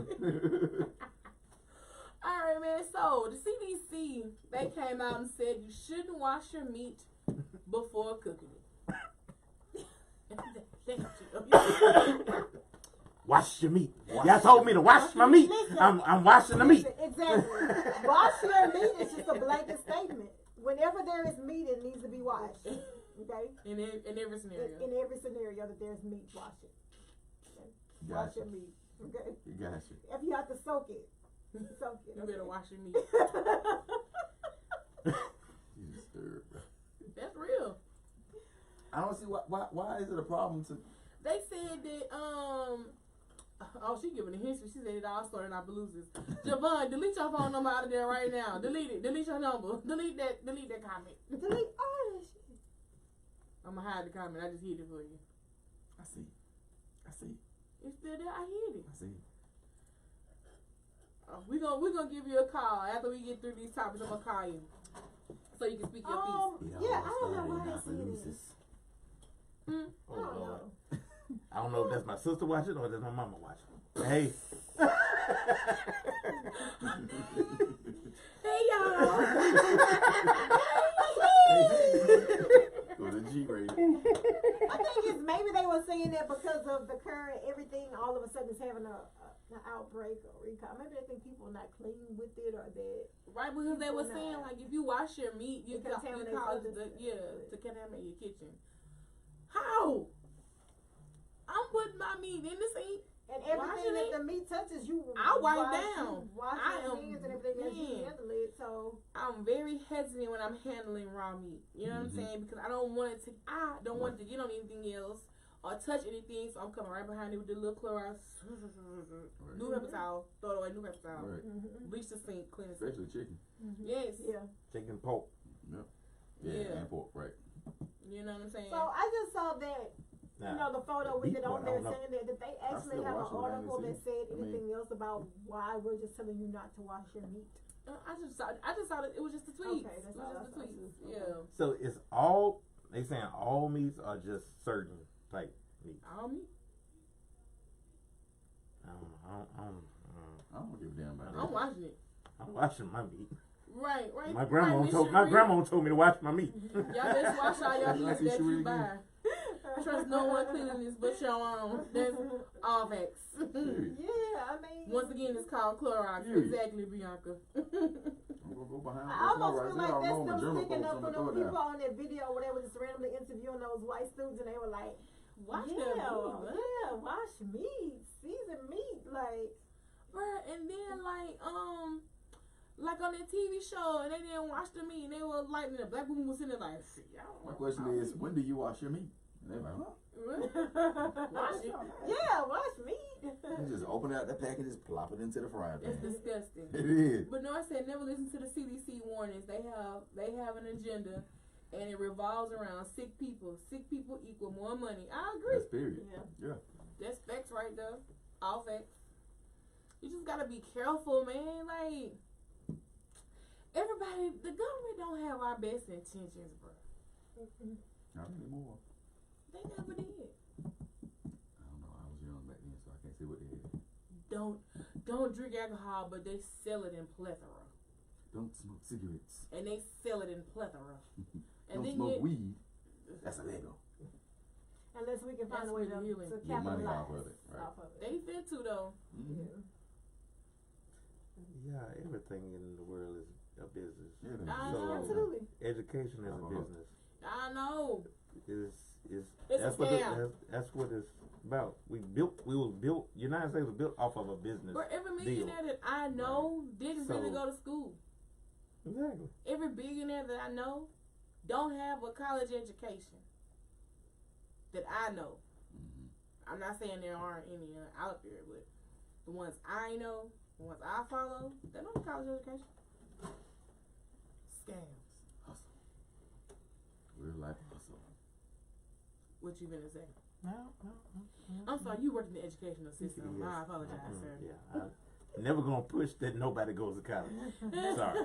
Alright, man. So, the CDC, they came out and said you shouldn't wash your meat before cooking it. Wash your meat. Y'all told me to wash my meat. Listen, I'm washing the meat. Exactly. Wash your meat is just a blanket statement. Whenever there is meat, it needs to be washed. Okay? In every scenario. In every scenario that there's meat, wash it. Okay? Wash your meat. Okay? Gotcha. If you have to soak it, soak it. You better wash your meat. You disturbed, bro. That's real. I don't see why is it a problem to. They said that she giving a history. She said it all started in Appaloozas. Javon, delete your phone number out of there right now. Delete it. Delete your number. Delete that comment. Delete all that shit. I'm gonna hide the comment. I just hid it for you. I see. It's still there. I hid it. I see. We're gonna give you a call after we get through these topics. I'm gonna call you so you can speak your piece. Yeah, I don't know why they say this. I don't know if that's my sister watching or that's my mama watching. Hey. Hey y'all. Go to G rated. I think it's maybe they were saying that because of the current everything all of a sudden is having an outbreak or recall. Maybe they think people are not clean with it or that. Right, because they were saying like if you wash your meat, you can contaminate cause to contaminate your kitchen. How? I'm putting my meat in the sink And everything that the meat touches, you I wipe down. Wash your hands and everything else, you handle it. So I'm very hesitant when I'm handling raw meat. You know what I'm saying? Because I don't want it to get on anything else or touch anything. So I'm coming right behind it with the little Clorox, new paper towel, throw it away, new paper towel, bleach the sink, clean it. Especially chicken. Yes. Yeah. Chicken, pork. Yeah, and pork, right. You know what I'm saying? So I just saw that. You know, the photo with it on there saying that they actually have an article that said anything else about why we're just telling you not to wash your meat. I just saw that it was just a tweet. Okay, that's it was just a tweet. Yeah. So it's all, they saying all meats or just certain type meat? All meat? I don't give a damn about that. I'm watching it. I'm washing my meat. Right. My grandma told me to wash my meat. Y'all just wash all y'all meat that you buy. Trust no one cleaning this but your own. That's all facts. Yeah, I mean. Once again, it's called Clorox. Exactly, Bianca. I'm gonna go behind. I almost feel like that's them sticking up for those people on that video where they were just randomly interviewing those white students and they were like, wash meat, seasoned meat, like. Bruh, and then like on that TV show, and they didn't wash the meat, and they were like, the black woman was sitting there like, my question is, when do you wash your meat? And they're like, huh? Wash it. Yeah, wash meat. You just open out the pack and just plop it into the frying pan. It's disgusting. It is. But no, I said never listen to the CDC warnings. They have an agenda, and it revolves around sick people. Sick people equal more money. I agree. That's period. Yeah. That's facts right there. All facts. You just gotta be careful, man. Like, everybody, the government don't have our best intentions, bro. Not anymore. They never did. I don't know. I was young back then, so I can't say what they had. Don't drink alcohol, but they sell it in plethora. Don't smoke cigarettes. And they sell it in plethora. And don't smoke weed. That's illegal. Unless we can find a way to get money off of it. Right. They fit to though. Yeah, everything in the world is a business. Absolutely. Education is a business. I know. That's what it's about. United States was built off of a business. But every millionaire that I know didn't really go to school. Exactly. Every billionaire that I know don't have a college education. That I know. I'm not saying there aren't any out there, but the ones I know, the ones I follow, they don't have college education. Scams. Hustle. Real life hustle. What you gonna say? No. I'm sorry, you work in the educational system. Yes. I apologize, sir. Yeah, I'm never gonna push that nobody goes to college. Sorry.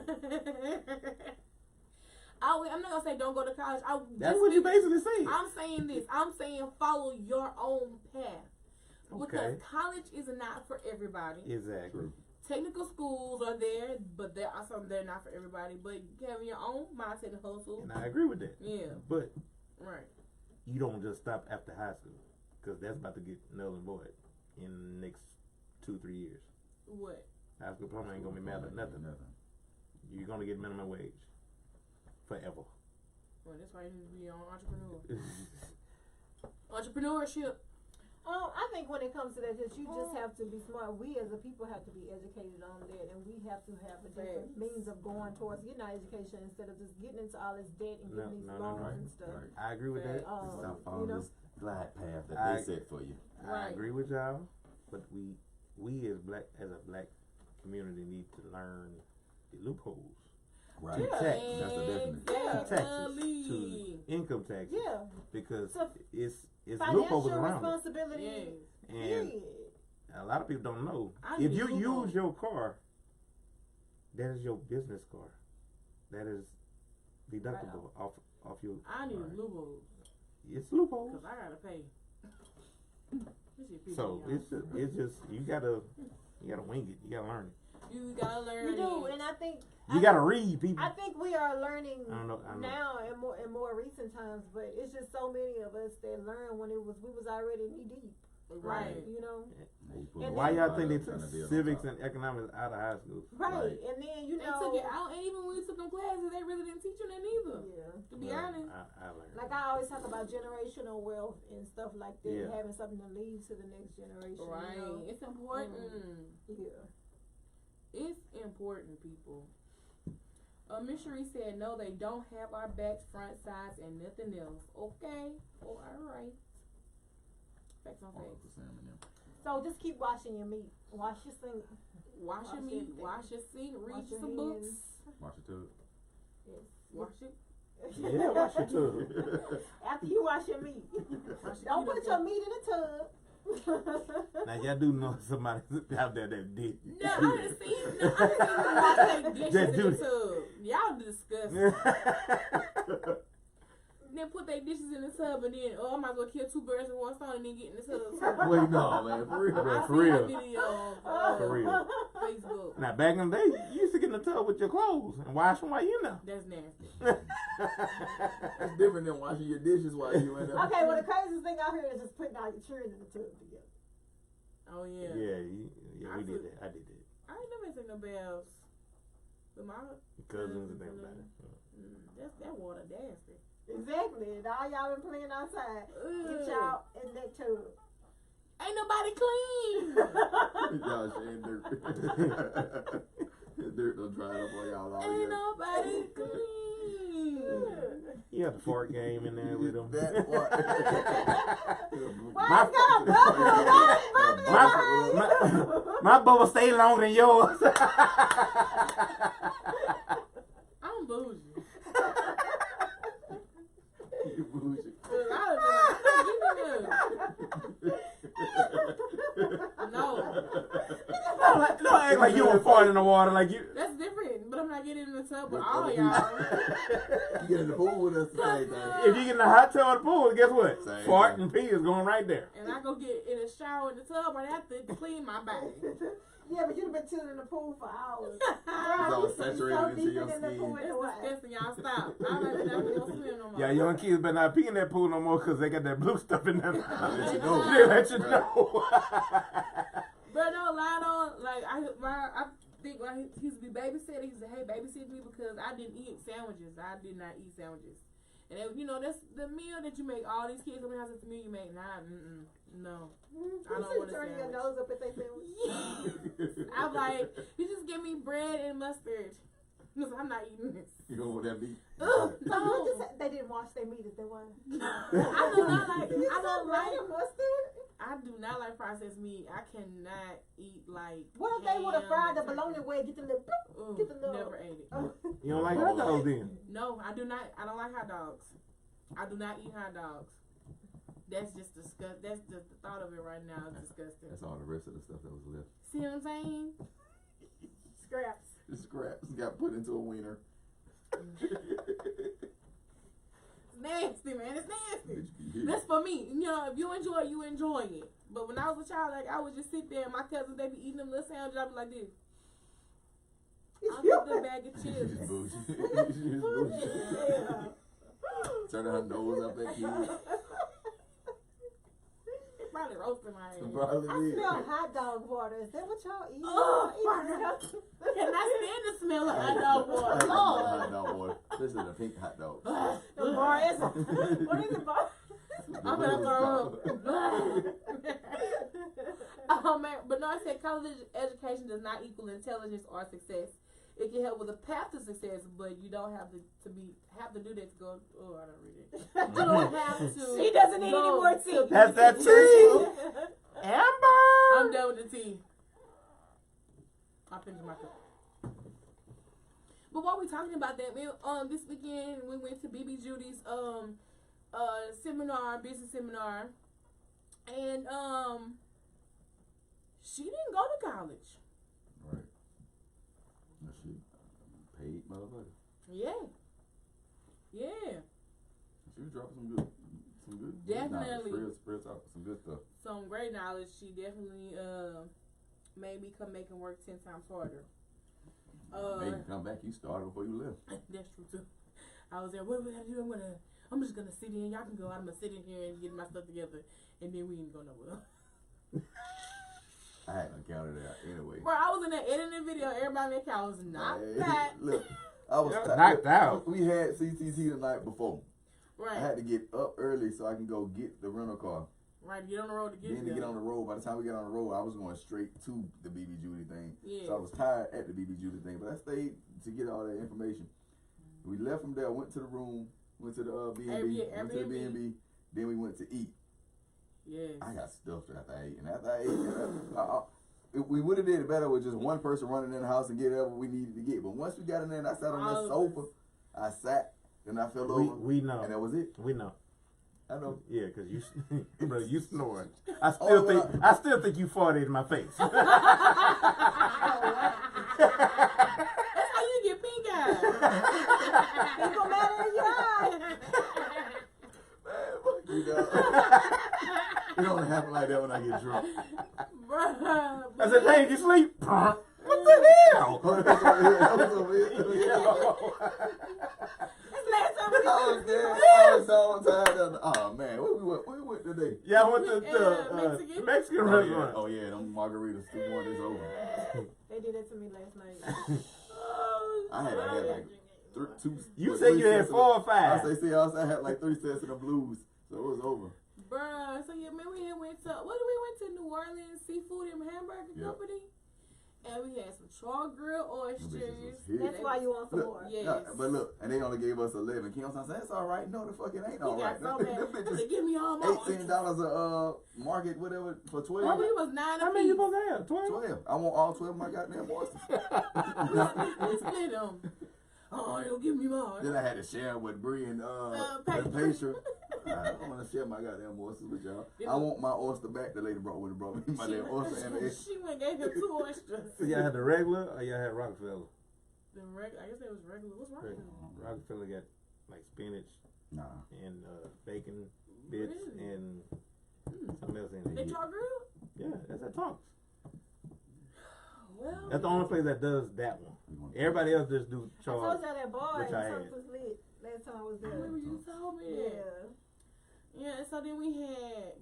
I'm not gonna say don't go to college. That's what you basically say. I'm saying this. I'm saying follow your own path. Because college is not for everybody. Exactly. Technical schools are there, but they're not for everybody. But having your own mindset and hustle. And I agree with that. Yeah. But right. You don't just stop after high school, because that's about to get null and void in the next 2-3 years. What? High school diploma ain't gonna be mad at nothing. You're gonna get minimum wage forever. Well, that's why you need to be on entrepreneurship. I think when it comes to that, you just have to be smart. We as a people have to be educated on that, and we have to have a different means of going towards getting our education instead of just getting into all this debt and getting these loans and stuff. Right. I agree with that. Stop on this glide path that they set for you. I agree with y'all, but we as a black community need to learn the loopholes. Right. To tax. That's a definite. Taxes, to income taxes. Yeah. Because it's financial loopholes around responsibility. it. And a lot of people don't know. If you use your car, that is your business car. That is deductible off your. I need loopholes. It's loopholes. Because I gotta pay. So it's just you gotta wing it. You gotta learn it. You gotta learn. You do, and I think you gotta read, people. I think we are learning I know. now in more recent times, but it's just so many of us that learned when we was already knee deep. Right. You know. And why y'all think they took civics and economics out of high school? Right. And then they took it out, and even when we took them classes, they really didn't teach you that either. Yeah. To be honest. I learned. Like I always talk about generational wealth and stuff like that, having something to leave to the next generation. Right. You know? It's important. Yeah. It's important, people. Miss Cherie said, no, they don't have our backs, front, sides, and nothing else. Okay. Oh, all right. Facts on facts. So just keep washing your meat. Wash your sink. Wash your meat. Wash your sink. Read some books. Wash your tub. Yes. Wash it. Yeah, wash your tub. After you wash your meat. Don't put your meat in the tub. Now y'all do know somebody out there that did. No, I didn't see. No, I didn't see nobody take dishes in the tub. Y'all disgusting. Then put their dishes in the tub and then, I might as well kill two birds with one stone and then get in the tub. Wait, no, man, for real. For real. Video For real. Facebook. Now, back in the day, you used to get in the tub with your clothes and wash them while you know. That's nasty. It's different than washing your dishes while you in there. Okay, well, the craziest thing out here is just putting all your children in the tub together. Oh, yeah. Yeah, we did that. I did that. I ain't never seen no bells. But my cousins and everybody. That water nasty. Exactly. And all y'all been playing outside. Get y'all in that tub. Ain't nobody clean. Y'all shame dirt. Dirt done dried up on y'all all Ain't year. nobody clean. You had the fort game in there with them. That what? Why it's got a bubble? My bubble stayed longer than yours. I'm bougie. You bougie. No. Don't act like you were farting in the water like you. That's different, but I'm not getting in the tub with all of y'all. You get in the pool with us today, If you get in the hot tub or the pool, guess what? Same Fart thing. and pee is going right there. And I go get in a shower in the tub right after to clean my body. Yeah, but you've been chilling in the pool for hours. It's all saturated into your skin. It's disgusting, y'all. Stop. I'm not even going to swim no more. Yeah, young kids better not pee in that pool no more because they got that blue stuff in there. Let you know. They let you know. But no, Lionel, like I think when he used to be babysitting, he said, "Hey, babysit me because I didn't eat sandwiches. I did not eat sandwiches." And it, that's the meal that you make. All these kids come in the house. It's the meal you make. Nah, no, I don't want to turn your nose up at their sandwich. Yes. I'm like, you just give me bread and mustard. Because I'm not eating this. You don't want that meat? No. They didn't wash their meat if they wanted. I do not like. I don't like mustard. I do not like processed meat. I cannot eat like. What if they would have fried the bologna way? Get the little. Never ate it. You don't like hot dogs then? No, I do not. I don't like hot dogs. I do not eat hot dogs. That's just disgusting. That's just the thought of it right now is disgusting. That's all the rest of the stuff that was left. See what I'm saying? Scraps. The scraps got put into a wiener. It's nasty, man. It's nasty. That's for me. If you enjoy it, you enjoy it. But when I was a child, like I would just sit there and my cousins, they be eating them little sandwiches. I'd be like this. I'll get the bag of chips. She's bougie. She's bougie. Yeah. Turning her nose up at kids. It probably roasted my head. Probably I did. smell hot dog water. Is that what y'all eat? Oh, can I stand the smell of hot dog water? Hot dog water. This is a pink hot dog. The bar is what is it, bar? I'm gonna throw up. Oh man, but no, I said college education does not equal intelligence or success. It can help with a path to success, but you don't have to do that to go. Oh, I don't read it. You don't have to. She doesn't need any more tea. That's that tea. Amber. I'm done with the tea. I finished my cup. But while we talking about that, man, this weekend we went to BB Judy's seminar, business seminar, and she didn't go to college. Right. She paid motherfucker. Yeah. She was dropping some good Definitely. Real talk, some good stuff. Some great knowledge. She definitely made me come make and work 10 times harder. Made you come back. You started before you left. That's true too. I was there. What would I do? I'm just gonna sit in. Y'all can go. I'm gonna sit in here and get my stuff together, and then we ain't go nowhere. I hadn't counted it out anyway. Bro, I was in there editing the video. Everybody in the car was knocked out. Look, I was knocked out. We had CTT the night before. Right. I had to get up early so I can go get the rental car. Right, get on the road to get Then to get on the road. By the time we got on the road, I was going straight to the BB Judy thing. Yeah. So I was tired at the BB Judy thing, but I stayed to get all that information. We left from there, went to the room, went to the B&B, went to the B&B, then we went to eat. Yes. I got stuffed after I ate, and after I ate, we would have did it better with just one person running in the house and get whatever we needed to get. But once we got in there and I sat on that sofa, I sat, then I fell over. We know. And that was it. We know. I know. Yeah, because bro, you snoring. I still think you farted in my face. That's how you get pink eye. People mad at your eye. Man, fuck you, dog. It don't happen like that when I get drunk. Bruh. I said, hey, you sleep? What the hell? That was over here. Last time we I was there. I was all tired. Oh man, where we went today? Yeah, I went to Mexican restaurant. Oh yeah, them margaritas. 2-1 is over. They did that to me last night. Oh, I had like two. You said you had 4 or 5. I had like 3 sets of the blues, so it was over. Bruh, so yeah, man, we went to New Orleans Seafood and Hamburger Company. And we had some charred grilled oysters. That's why you want some more. Yes. Yeah, but look, and they only gave us 11. Kim said, "That's all right." No, the fuck it ain't all right. So bitches, give me all my $18 a market, whatever, for 12. Oh, it was 9 How many you supposed to have? 12? 12. I want all 12 of my goddamn oysters. We split them. Oh, you'll give me more. Then I had to share them with Bree and Patricia. I don't want to share my goddamn oysters with y'all. I want my oyster back. The lady brought me my damn oyster and the She went and gave him 2 oysters. So y'all had the regular or y'all had Rockefeller? I guess it was regular. What's wrong? Rockefeller got like spinach and bacon bits and something else in there. They charred grilled? Yeah, that's at Tonks. Well, That's the only place that does that one. Everybody else just do I told charred. y'all that bar Which I had. something was lit last time I was I there. remember you told me. Yeah. Yeah, and so then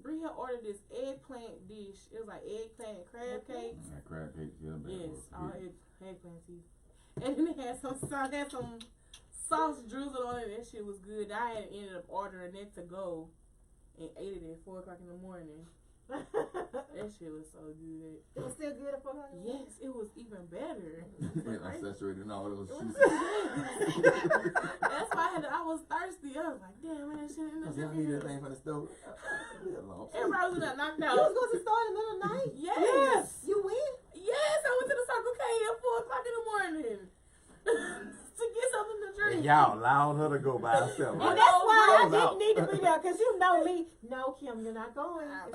Bree had ordered this eggplant dish. It was like eggplant and crab cakes. crab cakes, yeah. Yes, all eggplant teeth. And then it had some sauce drizzled on it. That shit was good. I had ended up ordering that to go and ate it at 4 o'clock in the morning. That shit was so good. It was still good for her? Yes, it was even better. I saturated in all those juices. That's why I was thirsty. I was like, damn, man, that shit in the I need that thing from the stove. Everybody was knocked You out. was going to the store in the middle of the night? Yes. You went? Yes, I went to the Circle K at 4 o'clock in the morning to get something to drink. And y'all allowed her to go by herself. And Right? that's why I was didn't out. need to be there, because you know me. No, Kim, you're not going. I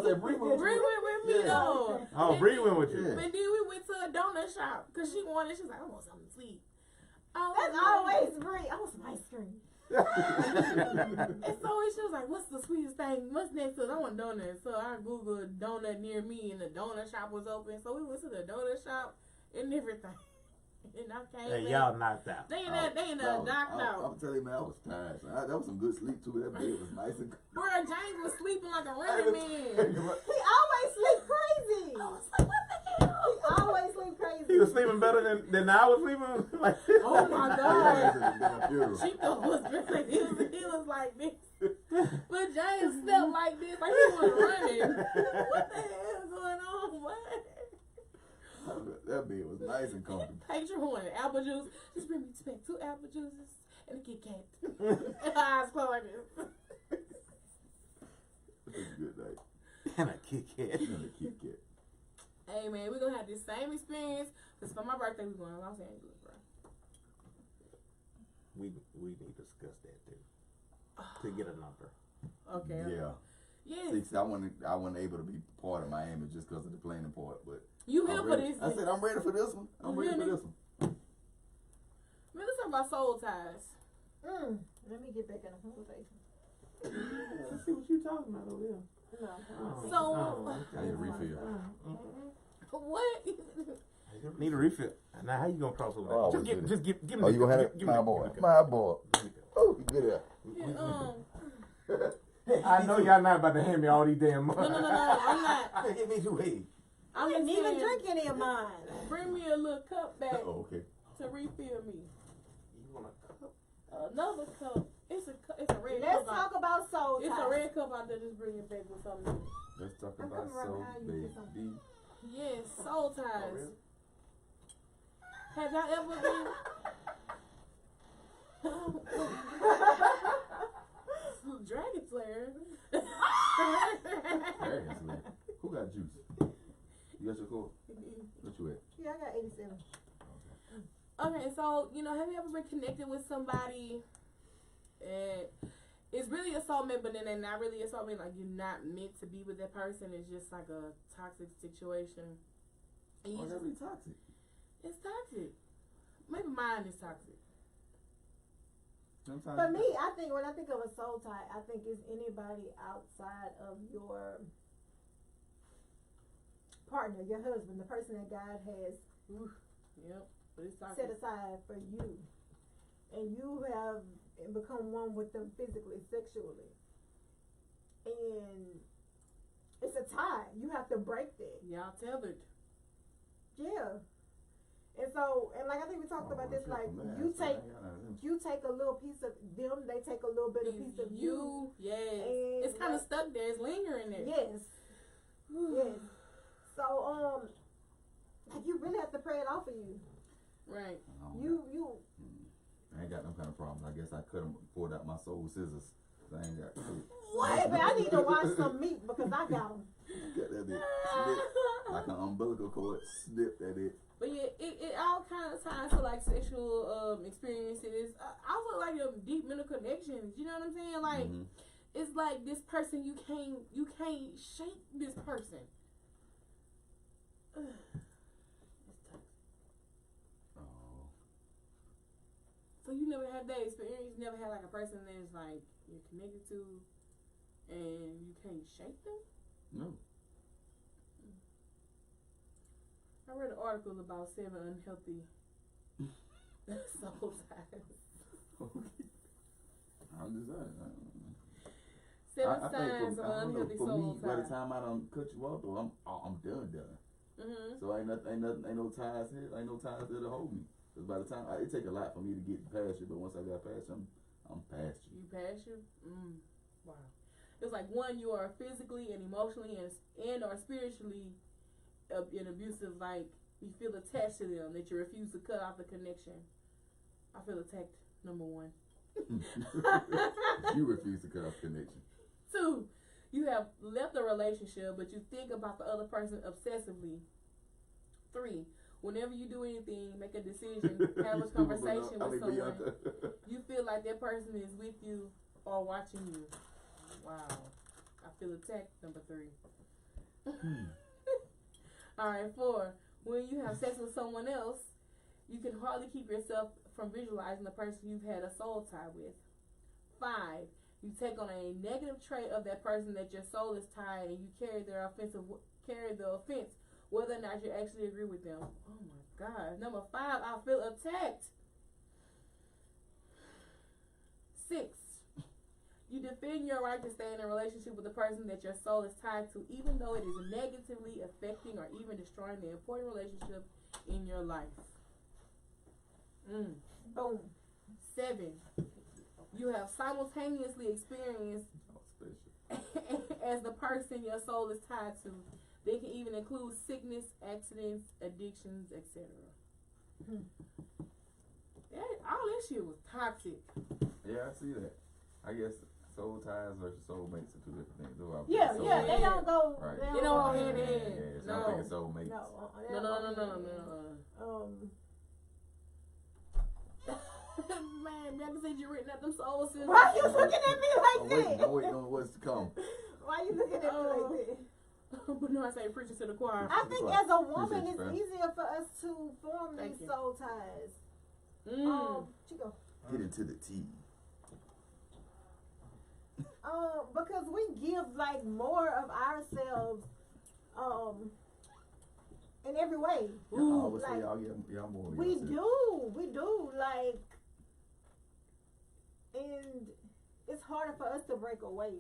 said, Bree Bree went with me though. Oh, Bree went with you. Yeah. And then we went to a donut shop because she was like, I want something sweet. That's always great. I want some ice cream. And so she was like, what's the sweetest thing? What's next to it? I want donuts. So I Googled donut near me and the donut shop was open. So we went to the donut shop and everything. And I came And back. y'all knocked out. They in the knocked out. I'm telling you, man, I was tired. So that was some good sleep too. That bed was nice and Bro, James was sleeping like a running man. He always sleep crazy. I was like, what the hell? He always sleep crazy. He was sleeping better than I was sleeping. Like, Oh my God. funeral. Chico was really, he was like this. But James slept like this, like he was running. What the hell is going on? What? That bed was nice and comfortable. Patron wanted apple juice. Just bring me back 2 apple juices and a Kit Kat. And her eyes closed like this. It was a good night. and a Kit Kat. And a Kit Kat. Hey man, we're gonna have this same experience because for my birthday we're going to Los Angeles, bro. We need to discuss that too. To get a number. Okay. Yeah. Yes. See, I wasn't able to be part of Miami just because of the planning part, but You here for this? I said I'm ready for this one. I'm ready for this one. Man, let's talk about soul ties. Let me get back in the conversation. Let's see what you talking about over there. So, I need a refill. what? Need a refill. Now how you gonna cross over that? Oh, just give me. Oh, you gonna have it? give me My the- boy. give me the- My boy. Oh, you good at Yeah, I know y'all not about to hand me all these damn money. No, I'm not. Hit me too way. I didn't even drink any of mine. Bring me a little cup back Oh, okay. to refill me. You want a cup? Another cup. It's a red Let's cup. talk about soul ties. It's a red cup out there. Just bring it back with something. Let's talk I'm about coming right soul, behind you with baby. Yes, soul ties. Oh, really? Have y'all ever been? Dragon Slayer. Dragon Slayer. Who got juice? You got your coat? What you at? Yeah, I got 87. Okay, so have you ever been connected with somebody and it's really a soulmate, but then they're not really a soulmate? Like you're not meant to be with that person. It's just like a toxic situation. And Oh, that'd be toxic. It's toxic. Maybe mine is toxic. Sometimes For me, I think when I think of a soul tie, I think it's anybody outside of your partner, your husband, the person that God has Yep, but it's toxic. set aside for you, and you have become one with them physically, sexually, and it's a tie. You have to break that. Y'all tethered. Yeah. And so, and like I think we talked about this, like you take a little piece of them, they take a little bit of piece of you. Yes. And It's kind of stuck there. It's lingering there. Yes. Yes. So, like you really have to pray it off of you. Right. You. I ain't got no kind of problem. I guess I could have pulled out my soul scissors. I ain't got shit. What? Man, I need to watch some meat because I got them. Got that bit snip, like an umbilical cord, snipped at it. But yeah, it all kind of ties to like sexual experiences. I feel like deep mental connections. You know what I'm saying? Like it's like this person you can't shake this person. It's toxic. Oh. So you never had that experience? You never had like a person that's like you're connected to and you can't shake them? No. I read an article about 7 unhealthy soul ties. Okay. I'm just saying. 7 signs of unhealthy soul ties. By the time I done cut you off, though, I'm done. So ain't no ties here. Ain't no ties there to hold me. Cause by the time it take a lot for me to get past you, but once I got past you, I'm past you. You past you? Wow. It's like one, you are physically and emotionally and or spiritually in abusive, like you feel attached to them, that you refuse to cut off the connection. I feel attacked, number 1. You refuse to cut off connection. 2, you have left the relationship, but you think about the other person obsessively. 3, whenever you do anything, make a decision, have a conversation with someone, you feel like that person is with you or watching you. Wow. I feel attacked, number 3. Alright, 4, when you have sex with someone else, you can hardly keep yourself from visualizing the person you've had a soul tie with. 5, you take on a negative trait of that person that your soul is tied, and you carry the offense, whether or not you actually agree with them. Oh my God. Number 5, I feel attacked. 6, you defend your right to stay in a relationship with a person that your soul is tied to, even though it is negatively affecting or even destroying the important relationship in your life. Boom. 7, you have simultaneously experienced as the person your soul is tied to. They can even include sickness, accidents, addictions, etc. All that shit was toxic. Yeah, I see that. I guess soul ties versus soulmates are 2 different things. Yeah, they don't go. Right. They don't go hand in hand. Yeah, so No. I'm thinking soulmates. No. Man, Bianca said you written out them soul sisters. Why you looking at me like that? Don't wait on what's to come. Why you looking at me like that? But no, I say preaching to the choir. I think as a woman, Appreciate you, it's friend. easier for us to form Thank these you. soul ties. Chico. Get into the tea. Because we give like more of ourselves, in every way. Y'all always say like, y'all more. We do, like, and it's harder for us to break away.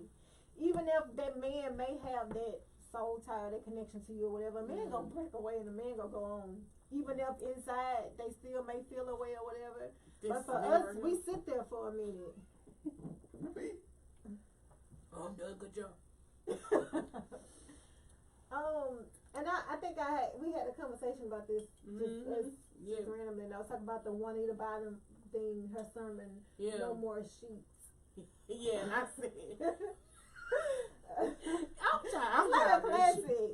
even if that man may have that soul tie, that connection to you or whatever, a man gonna break away and a man gonna go on. Even if inside they still may feel a way or whatever. But for us, we sit there for a minute. Oh, I'm doing a good job. And I think we had a conversation about this just randomly. And I was talking about the Juanita Bottom thing, her sermon, no more sheets. Yeah, and I said, I'm It's like a classic.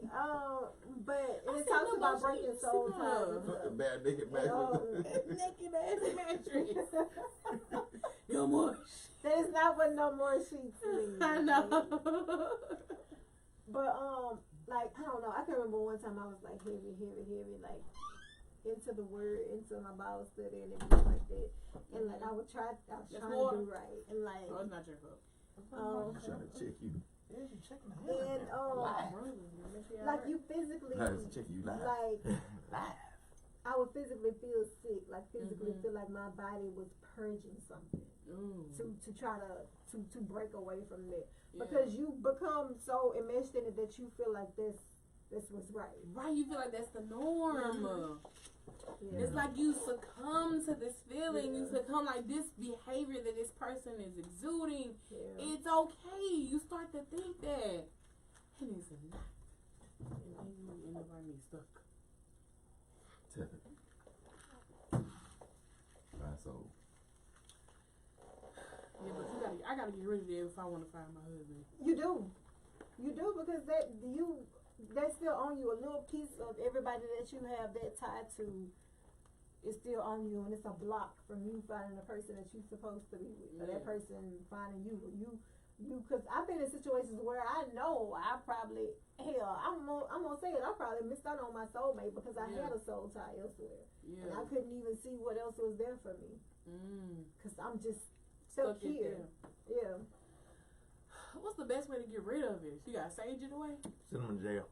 But it talks about breaking soul ties. Bad naked mattress. Naked ass mattress. No more. That is not what no more sheets means. I know. But like I don't know. I can remember one time I was like heavy, like into the word, into my Bible study and everything like that. And like I was trying to do right. And like it's not your fault. I'm trying to check you. Yeah, you checking the and like you physically check you live. like live. I would physically feel sick, like physically feel like my body was purging something to try to break away from that. Because you become so enmeshed in it that you feel like this was right. Right, you feel like that's the norm. It's like you succumb to this feeling. You succumb like this behavior that this person is exuding. It's okay. You start to think that. And it's not. And then you end up being stuck. Right, so. Yeah, but I gotta get rid of that if I want to find my husband. You do because that's still on you. A little piece of everybody that you have that tied to is still on you, and it's a block from you finding the person that you're supposed to be with, or that person finding you. Because I've been in situations where I know I probably, I'm gonna say it, I probably missed out on my soulmate because I had a soul tie elsewhere, and I couldn't even see what else was there for me. Because I'm just stuck here. Yeah. What's the best way to get rid of it? You gotta sage it away? Send them in jail.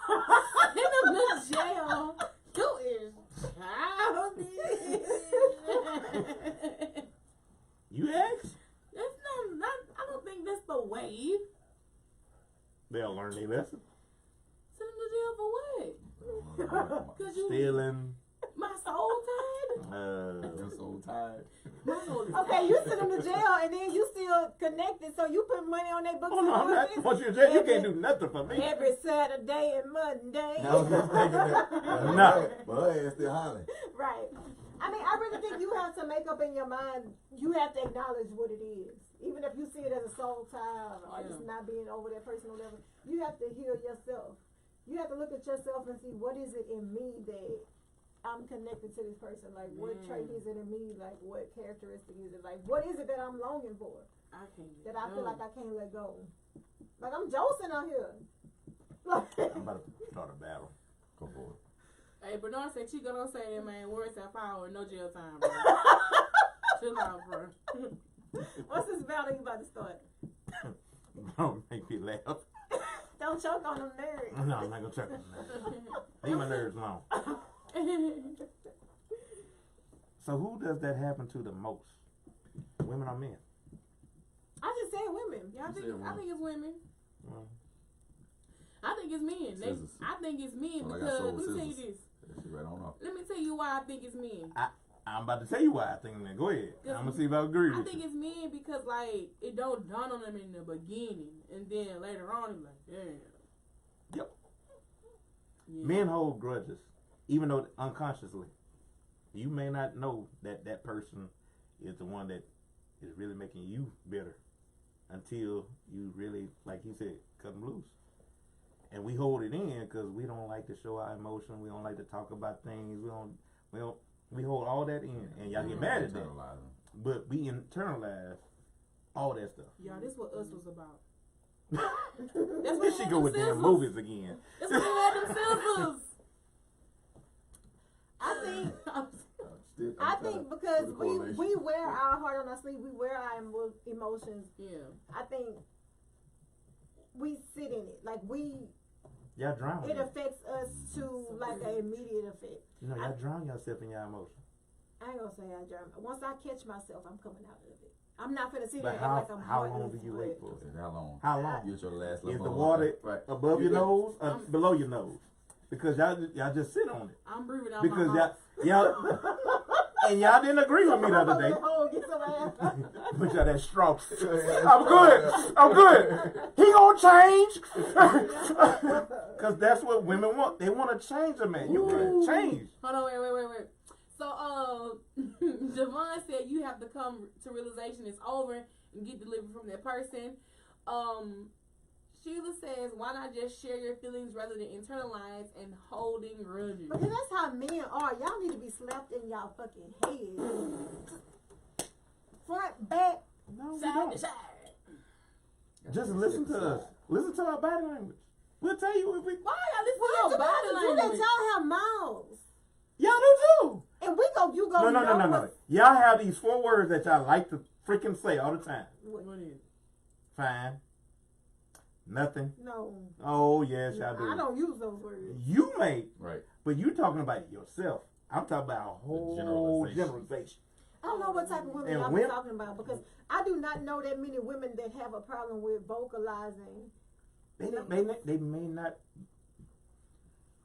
Send them to jail? You is childish. You asked? That's not, I don't think that's the way. They'll learn their lesson. Send them to jail for what? Cause you stealing. My soul tied? Your soul tied. My soul is Okay, you send them to jail and then you still connected, so you put money on their books. Oh no, I'm not going to jail. You can't do nothing for me. Every Saturday and Monday. I was just thinking that. No. But her ass still hollering. Right. I mean, I really think you have to make up in your mind, you have to acknowledge what it is. Even if you see it as a soul tie or just not being over that person or whatever, you have to heal yourself. You have to look at yourself and see what is it in me that I'm connected to this person. Like, what trait is it in me? Like, what characteristic is it? Like, what is it that I'm longing for? I can't that I feel like I can't let go. Like, I'm Jolson out here. I'm about to start a battle. Go for it. Hey, Bernard said she gonna say that, man. Words have power, no jail time, bro. Chill out, bro. What's this battle you about to start? Don't make me laugh. Don't choke on them nerves. No, I'm not gonna choke on them. Leave my nerves alone. So who does that happen to the most? Women or men? I just said women. Yeah, I think it's women. Well, I think it's men. I think it's men because let me tell you this. Right on off. Let me tell you why I think it's men. I'm about to tell you why I think that. Go ahead. I'm gonna see if I agree with you. I think it's men because like it don't dawn on them in the beginning, and then later on it's like, damn. Yep. Yeah. Men hold grudges, even though unconsciously, you may not know that that person is the one that is really making you bitter until you really, like you said, cut them loose. And we hold it in because we don't like to show our emotion. We don't like to talk about things. We hold all that in, and y'all get mad at that. But we internalize all that stuff. Y'all, this what us was about. That's where she go with damn movies again. That's what we had them scissors. I think because we wear our heart on our sleeve, we wear our emotions. Yeah. I think we sit in it. Like y'all drown. It affects us to like an immediate effect. You know, y'all drown yourself in your emotions. I ain't gonna say I germ. Once I catch myself, I'm coming out of it. I'm not finna sit But there and act like I'm how long heartless, do you but- wait for? How long? How long? Get your last Is the little water right. above You your got- nose or below your nose? Because y'all just sit on it. I'm breathing out Because my mouth. y'all and y'all didn't agree with me the other day. Oh, get some ass. But y'all that strong. I'm good. He gonna change. Cause that's what women want. They want to change a man. You can't change. Hold on, wait. So, Javon said you have to come to realization it's over and get delivered from that person. Sheila says, why not just share your feelings rather than internalize and holding grudges? Because that's how men are. Y'all need to be slapped in y'all fucking head. Front, back. No, we Side don't. to side. Just listen to us. Listen to our body language. We'll tell you if we. Why y'all listen Why to you your body do that? language? Y'all have mouths. Y'all do too. And we go, you go. No. Y'all have these 4 words that y'all like to freaking say all the time. What is it? Fine. Nothing. No. Oh yes, y'all do. I don't use those words. You may, Right. but you talking about yourself. I'm talking about a whole generalization. I don't know what type of women And y'all women- be talking about because I do not know that many women that have a problem with vocalizing. They may not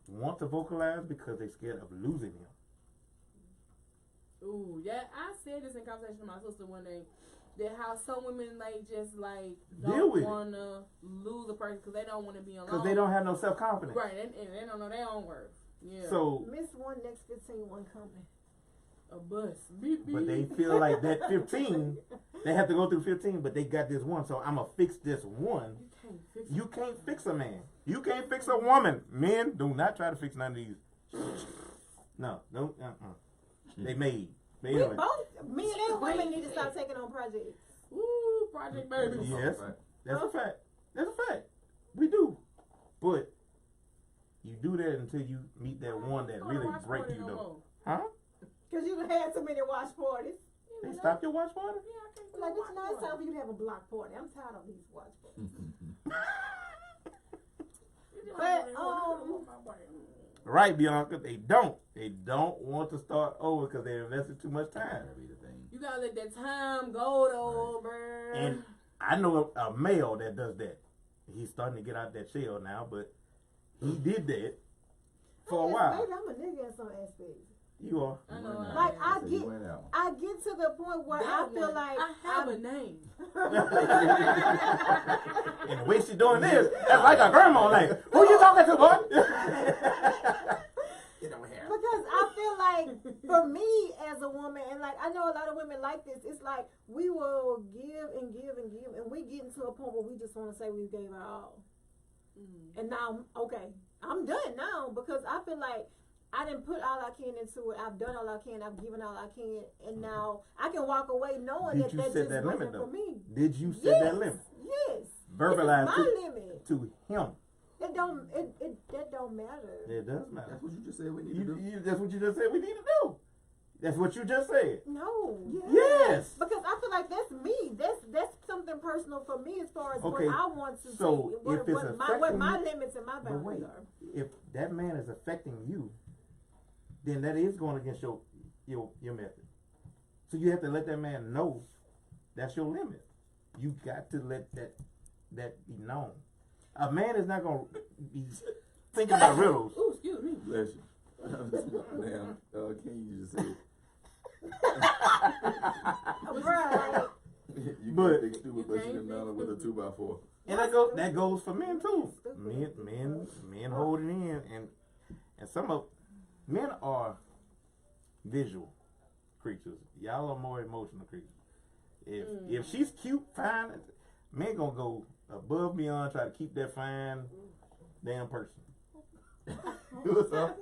want to vocalize because they're scared of losing him. Ooh, yeah, I said this in conversation with my sister one day. That how some women like just like Deal with don't it. want to lose a person because they don't want to be alone. Because they don't have no self-confidence. Right, and they don't know their own worth. Yeah. So, Miss one, next 15, one coming. a bus. Beep, beep. but they feel like that 15, they have to go through 15, but they got this one, so I'm going to fix this one. You can't fix it. You can't fix a man. You can't fix a woman. Men, do not try to fix none of these. No, don't. They made. But We anyway, both, men and women need to stop taking on projects. Ooh, Project Baby. yes, that's a fact. That's a fact. We do. But you do that until you meet that one that Don't wanna really watch break party you, no though. more. Huh? Because you done had so many watch parties. You They know, stopped your watch party? Yeah, I can't do Like, a it's watch nice party. time for you to have a block party. I'm tired of these watch parties. You just But, don't wanna watch my party. Right, Bianca. They don't. They don't want to start over because they invested too much time. That'd be the thing. You gotta let that time go though, bruh. And I know a male that does that. He's starting to get out that shell now, but he did that for a while. Maybe I'm a nigga in some aspects. You are. I know. Like, I So you get- went out. I get to the point where That I feel one, like I have a name. And the way she doing this, that's like a grandma. Like, who you talking to, boy? Get over here. Because I feel like for me as a woman, and like I know a lot of women like this, it's like we will give and give and give, and we get into a point where we just want to say we gave our all. And now, okay, I'm done now because I feel like I didn't put all I can into it. I've done all I can. I've given all I can, and now I can walk away knowing Did you that set just that wasn't limit for though? me. Did you set Yes, that limit? yes. Verbalize This is it my limit. to him. That don't matter. It does matter. That's what you just said we need to do. That's what you just said we need to do. That's what you just said. No. Yes. Because I feel like that's me. That's something personal for me as far as Okay, what I want to so see. What, if it's what my affecting limits and my But wait, boundaries are. if that man is affecting you, then that is going against your method. So you have to let that man know that's your limit. You got to let that be known. A man is not going to be thinking about riddles. Ooh, excuse me. Bless you. Damn, can you just say it? Right. You But- can't think stupid, You but you can't can nail it with a think 2x4. And that goes for men too. Men holding in, and some of men are visual creatures. Y'all are more emotional creatures. If she's cute, fine, men gonna go above beyond, try to keep that fine damn person. What's up?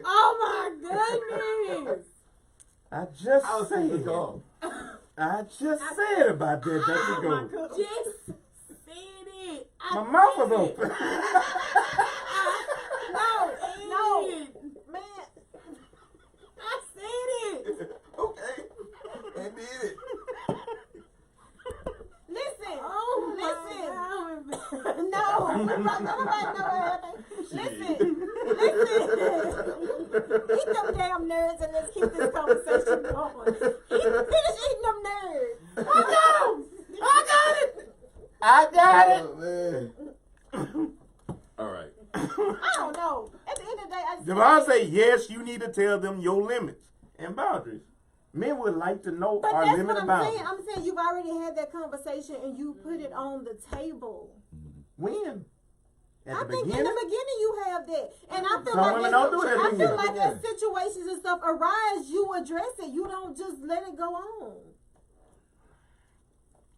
Oh my goodness! I just I was said saying go. I just said about that. That Oh you my go. goodness! Just said it. My mouth was open. No, Said it. man. I said it. Okay. And did it. Listen. Oh listen. my God. No, nobody know what happened. Listen, Eat them damn nerds and let's keep this conversation going. Finish eating them nerds. I got it. Oh, man. All right. I don't know. At the end of the day, I just Devon say yes. You need to tell them your limits and boundaries. Men would like to know But our that's limit what and I'm boundaries. saying. I'm saying you've already had that conversation and you put it on the table. When? At I the think in beginning? the beginning you have that, and I feel Some like women don't do that I in the feel like beginning. as situations and stuff arise, you address it. You don't just let it go on.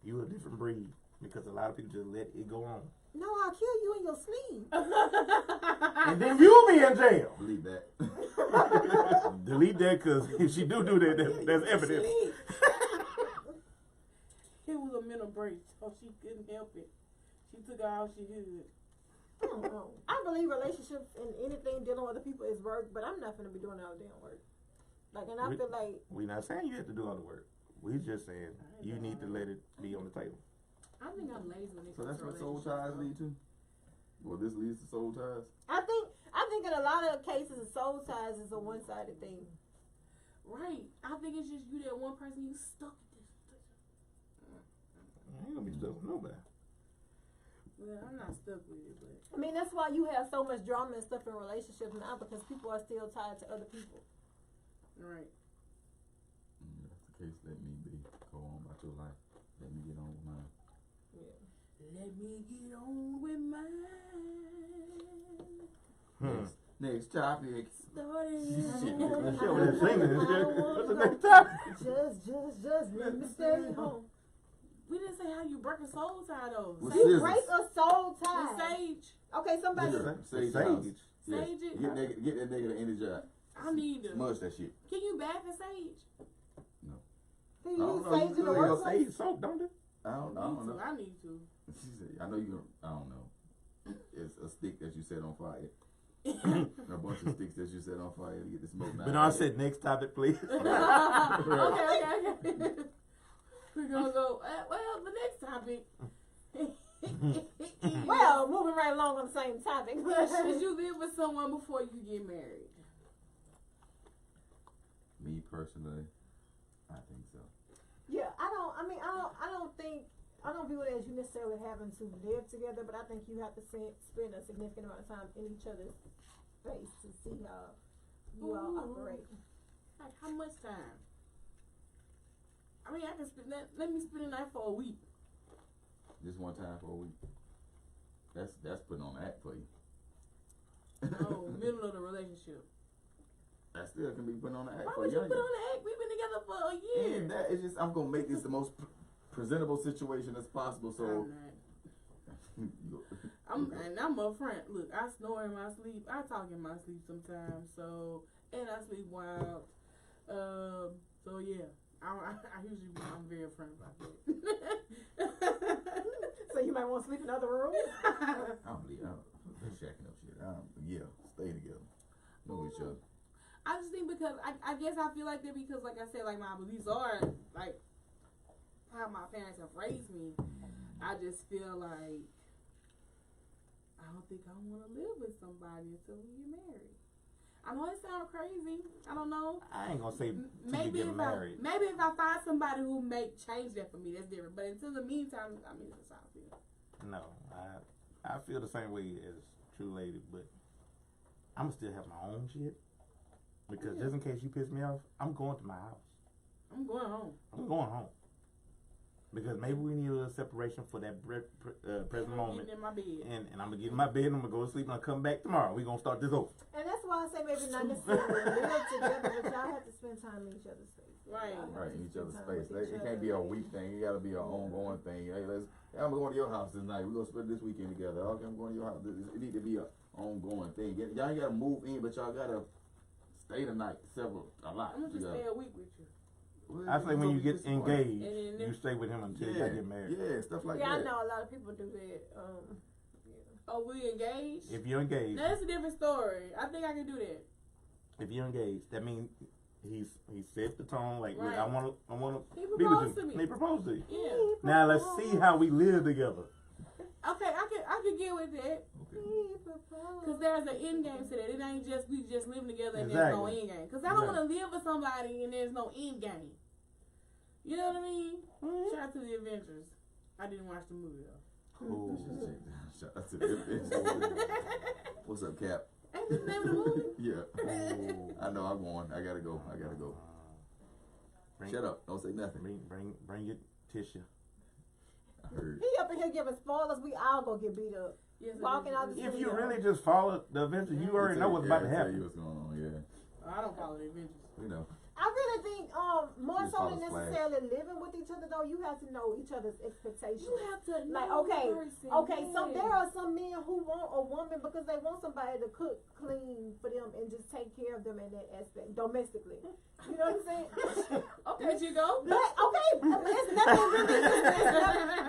You a different breed because a lot of people just let it go on. No, I'll kill you in your sleep. And then you'll be in jail. Believe that. Delete that because if she do that, that's evidence. It was a mental break, so she couldn't help it. She took all she could. I don't know. I believe relationships and anything dealing with other people is work, but I'm not gonna be doing all the damn work. Like, and I feel like We're not saying you have to do all the work. We just saying you need to let it be on the table. I think I'm lazy when it So comes that's to what soul relationships. ties lead to? Well, this leads to soul ties? I think in a lot of cases, soul ties is a one-sided thing. Right. I think it's just you that one person you stuck with this. I ain't gonna be stuck with nobody. Well, I'm not stuck with it, but I mean, that's why you have so much drama and stuff in relationships now, because people are still tied to other people. right. If that's the case, let me be. Go on about your life. Let me get on with mine. Let me get on with mine. Next topic. Started. She over there singing and shit. What's the next topic? Just let me stay home. We didn't say how you break a soul tie though. With You scissors. break a soul With tie. sage. Okay, somebody. Sage. Sage. Yes. Sage it. Get that nigga to end his job. I need to. Smudge that shit. Can you bath in sage? Can I you don't use know, sage you in the could. workplace? Sage soap, don't it? I don't know. I need to. She said, I know you gonna, I don't know. It's a stick that you set on fire. A bunch of sticks that you set on fire to get the smoke down. But I said next topic, please. Okay. We're gonna go. Well, the next topic. Well, moving right along on the same topic. Should you live with someone before you get married? Me personally, I think so. Yeah, I don't view it as you necessarily having to live together, but I think you have to spend a significant amount of time in each other's face to see how you all operate. Like how much time? I mean, I can spend that. Let me spend a night for a week. Just one time for a week. That's putting on an act for you. Oh, middle of the relationship. That still can be putting on an act Why for would you. you put on the act? We've been together for a year. And that is just, I'm gonna make this the most presentable situation as possible. So I'm upfront. Look, I snore in my sleep. I talk in my sleep sometimes. So and I sleep wild. So yeah, I usually I'm very upfront about that. So you might want to sleep in another room? I don't believe they're shacking up shit. Yeah, stay together. Know each other. I just think because I guess I feel like that because like I said, like my beliefs are like how my parents have raised me. I just feel like I don't think I want to live with somebody until we get married. I know it sounds crazy. I don't know. I ain't gonna say Maybe get married. Maybe if I find somebody who may change that for me, that's different. But until the meantime, I mean, that's how I feel. No, I feel the same way as True Lady, but I'm gonna still have my own shit. Because just in case you piss me off, I'm going to my house. I'm going home. I'm going home. Because maybe we need a little separation for that present moment. In my bed. And I'm going to get in my bed and I'm going to go to sleep and I'll come back tomorrow. We're going to start this over. And that's why I say maybe not necessarily live together, but y'all have to spend time in each other's space. Right. Right, in each other's space. It can't be a week thing. It got to be an ongoing thing. Hey, I'm going to your house tonight. We're going to spend this weekend together. Okay, I'm going to your house. It need to be an ongoing thing. Y'all ain't got to move in, but y'all got to stay the night a lot. I'm going to just stay a week with you. Well, I say when you get engaged, you stay with him until you get married. Yeah, stuff like that. that. Yeah, I know a lot of people do that. Oh, we engaged? If you're engaged. That's a different story. I think I can do that. If you're engaged, that means he set the tone like, right. Look, I want to be with you. He proposed to you. Yeah. Now let's see how we live together. Okay, I can get with that. Okay. Because there's an end game to that. It ain't just we just living together and there's no end game. Because I don't want to live with somebody and there's no end game. You know what I mean? Shout out to the Avengers. I didn't watch the movie though. Oh, shout out to the Avengers. What's up, Cap? Ain't this the name of the movie? Yeah. I know. I'm going. I gotta go. Shut up. Don't say nothing. Bring your tissue. I heard. He up in here giving spoilers. We all gonna get beat up. Yes, Walking out the If studio. you really just follow the Avengers, you already know what's about to Tell you happen. what's going on. Yeah. I don't follow the Avengers. We know. I really think more Just so follow than Flash. necessarily living with each other though, you have to know each other's expectations. You have to know Like the person. okay, so there are some men who want a woman because they want somebody to cook, clean for them, and just take care of them in that aspect domestically. You know what I'm saying? Okay, you go. But okay, it's nothing really.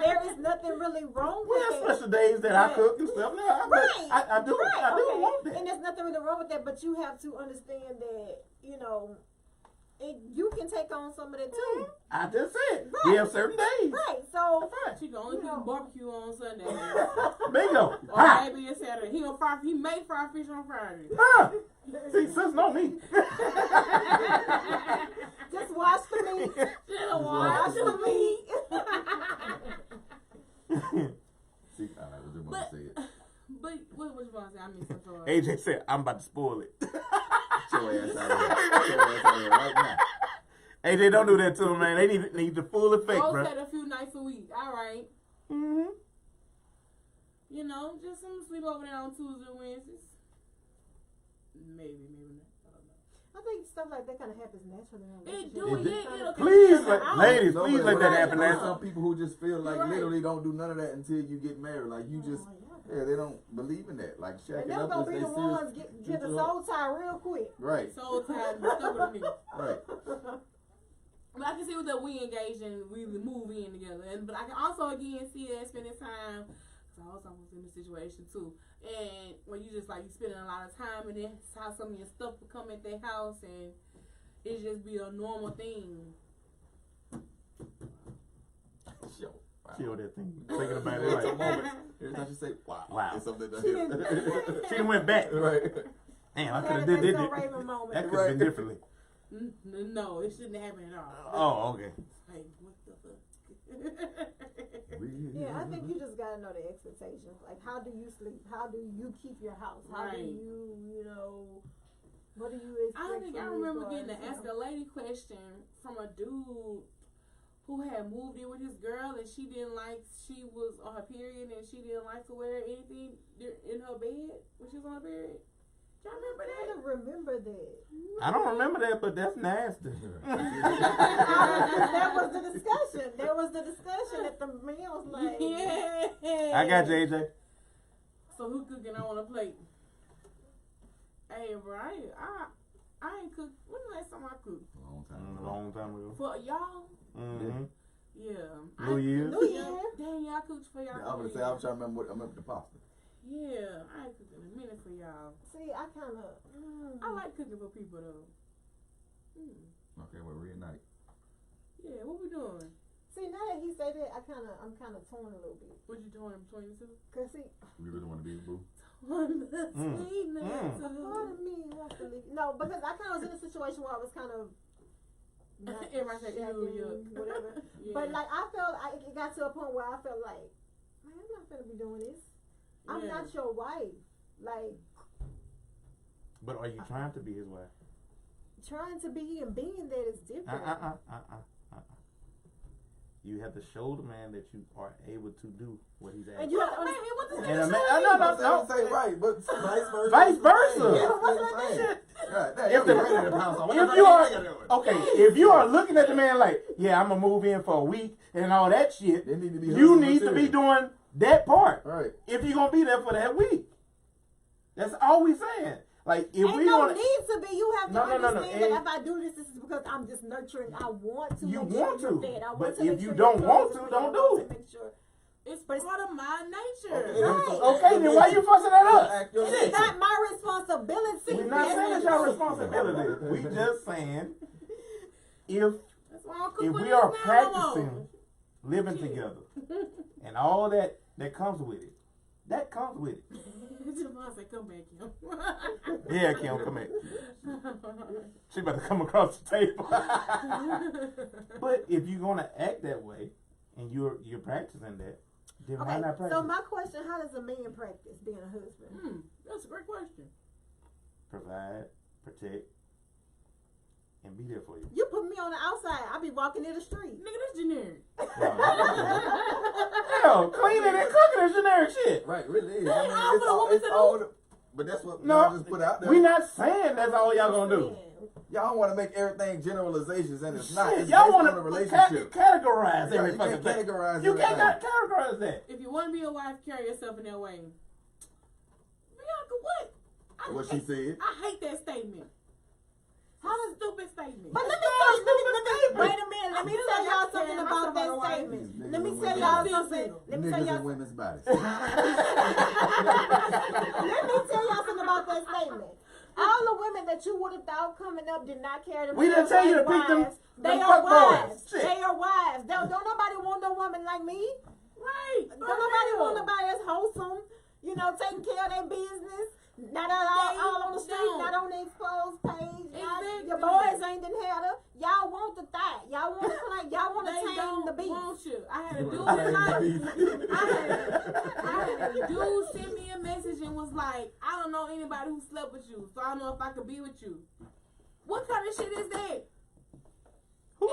There is nothing really wrong We with have it. special days that I cook and stuff. Now, Right. I do okay. want that. And there's nothing really wrong with that, but you have to understand that, you know, you can take on some of that too. I just said Right. we have certain days. Right, so She can only cook barbecue on Sunday. Bingo. Or Ha. maybe it's Saturday. He may fry fish on Friday. Ha. See, sis know me. just watch the meat. Watch the meat. See, I was just about to say it. But what was you about to say? I mean, some sort of. AJ said, I'm about to spoil it. Get your ass out of here. Get your ass out of here right now. AJ, don't do that to him, man. They need the full effect, Rose bro. had a few nights a week. All right. Mm-hmm. You know, just some sleep over there on Tuesday and Wednesdays. Maybe not. I don't know. I think stuff like that kind of happens naturally. It do, yeah. It'll Please, come together. ladies, No, please but let that right, happen. There's Now. some people who just feel like You're right. literally don't do none of that until you get married. Like you just, they don't believe in that. Like And shacking they're up gonna is be they the ones serious. get the soul tie real quick. Right, Soul tied and stuck with me. right. But I can see with that we engage and we move in together. But I can also again see that spending time. Cause I was almost in this situation too. And when you just like you spending a lot of time and then how some of your stuff will come at their house and it just be a normal thing. Yo, wow. Chill that thing. Thinking about it. It's a Like, moment. Every time she say, wow, Wow. it's something that She she done went back. Right. Damn, I That could have is did no it. Raven moment. That could have been Right. differently. No, it shouldn't happen at all. Oh, okay. Like, what the fuck? Yeah, I think you just gotta know the expectations. Like, how do you sleep? How do you keep your house? How do Right. you know, what do you expect? I think I from me remember as getting far to as, ask a lady question from a dude who had moved in with his girl and she was on her period and she didn't like to wear anything in her bed when she was on her period. Y'all remember I that? don't remember that. I don't remember that, but that's nasty. That was the discussion. There was the discussion that the man was like, Yeah. I got you, AJ. So who cooking on a plate? Hey, bro, I ain't cooked. When the last time I cooked? A long time ago. For y'all? Mm-hmm. Yeah. New Year's. New Year. Dang, y'all cooked for y'all. Yeah, I was gonna say, I was trying to remember I remember the pasta. Yeah, I ain't cooked in a minute for y'all. See, I kind of. I like cooking for people though. Okay, well, reunite. Yeah, what we doing? See, now that he said that, I'm kind of torn a little bit. What you doing between the two? Cause see, We really want to be a boo. Between the two. part of me wants to leave. No, because I kind of was in a situation where I was kind of. Not Everybody said, shacking, ew, whatever. Yeah. But like it got to a point where I felt like, man, I'm not gonna be doing this. I'm Yeah. not your wife. Like But are you trying to be his wife? trying to be and being that is different. You have to show the man that you are able to do what he's And asking. you have to Man, understand. what the And heck a is man, wrong with you? no. Say right, but vice versa. Vice versa. If you are looking at the man like, yeah, I'm gonna move in for a week and all that shit, They need to be you husband need to be material. doing that part. Right. If you're gonna be there for that week, that's all we saying. Like if Ain't we no want, need to be. You have to No. understand And that if I do this, this is because I'm just nurturing. I want to. You make sure want you're to, fed. I want but to if make you sure don't your want clothes to, are don't clean. I want do to make sure. It's But part of my nature. Okay, Right. okay, then why you fussing that up? Act your It's nature. not my responsibility. We're not saying it's your responsibility. We just saying if That's why I'm cooking we this are now. practicing living together and all that comes with it, That comes with it. Javon said, come back, Kim. Yeah, Kim, come here. She about to come across the table. But if you're gonna act that way and you're practicing that, then why not practice? So my question: how does a man practice being a husband? That's a great question. Provide, protect, and be there for you. You put me on the outside, I be walking in the street. Nigga, that's generic. Hell, cleaning and cooking is generic shit. Right, really is. It's all but that's what No, y'all just put out there. we not saying that's all y'all gonna do. Y'all want to make everything generalizations, and it's not. Shit, It's y'all based want on a to relationship. categorize Yeah, every you fucking can't thing. categorize You everything. can't categorize that. If you want to be a wife, carry yourself in that way. Bianca, what? What she said. I hate that statement. How a stupid statement. But let me wait a minute. Let me tell y'all something about that statement. Let me tell y'all something. Let me tell Niggas in y'all. women's bodies. Let me tell y'all something about that statement. All the women that you would have thought coming up did not carry them. We didn't tell you to pick them. They them are fuck boys. wives. Shit. They are wives. Don't nobody want no woman like me. Right. Don't nobody want nobody that's wholesome. You know, taking care of their business. Not all on the street, don't. not on the exposed page. Exactly. Your boys ain't done had her. Y'all want the thigh. Y'all want to like. Y'all want to They tame don't the beast. want you. I had a dude Tame in the life. beast. I had a dude send me a message and was like, I don't know anybody who slept with you, so I don't know if I could be with you. What kind of shit is that? Who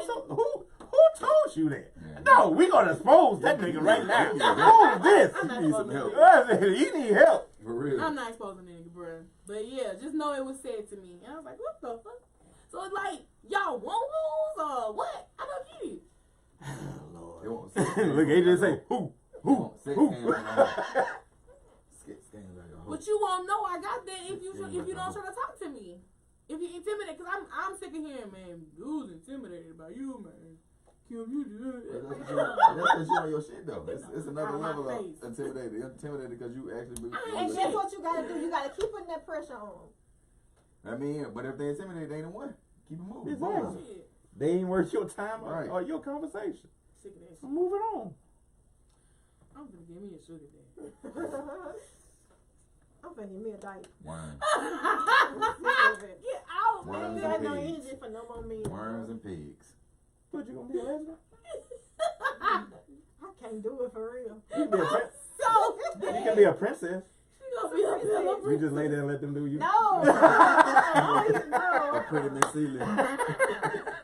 told you that? No, we gonna expose that nigga right now. Who's this? I'm not He need some supposed help. to. You need help. For real. I'm not exposing the nigga, bruh. But yeah, just know it was said to me. And I was like, what the fuck? So it's like, y'all want hoes or what? I don't get it. They want sex Look, he just say who. They want sex scandals like a hoe. But you won't know I got that if you don't try to talk to me. If you intimidate, because I'm sick of hearing, man, dude's intimidated by you, man. Kim, you do it. That's because you on your shit though. It's another Out of my level of face. intimidated because you actually. And that's what you gotta do. You gotta keep putting that pressure on. I mean, but if they intimidated, they ain't the one. Keep it moving. Exactly. Shit. They ain't worth your time Right. or your conversation. Sick of that So shit. move it on. I'm gonna give me a sugar daddy. I'm finna give me a diaper. Worms. Get out, Worms I man. got and no pigs. energy for no more men. Worms and pigs. But you gonna be a lesbian? I can't do it for real. You can be a prince. So You can be a princess. she gonna be a pillow. You just lay there and let them do you. No. A No. pretty Miss Celia.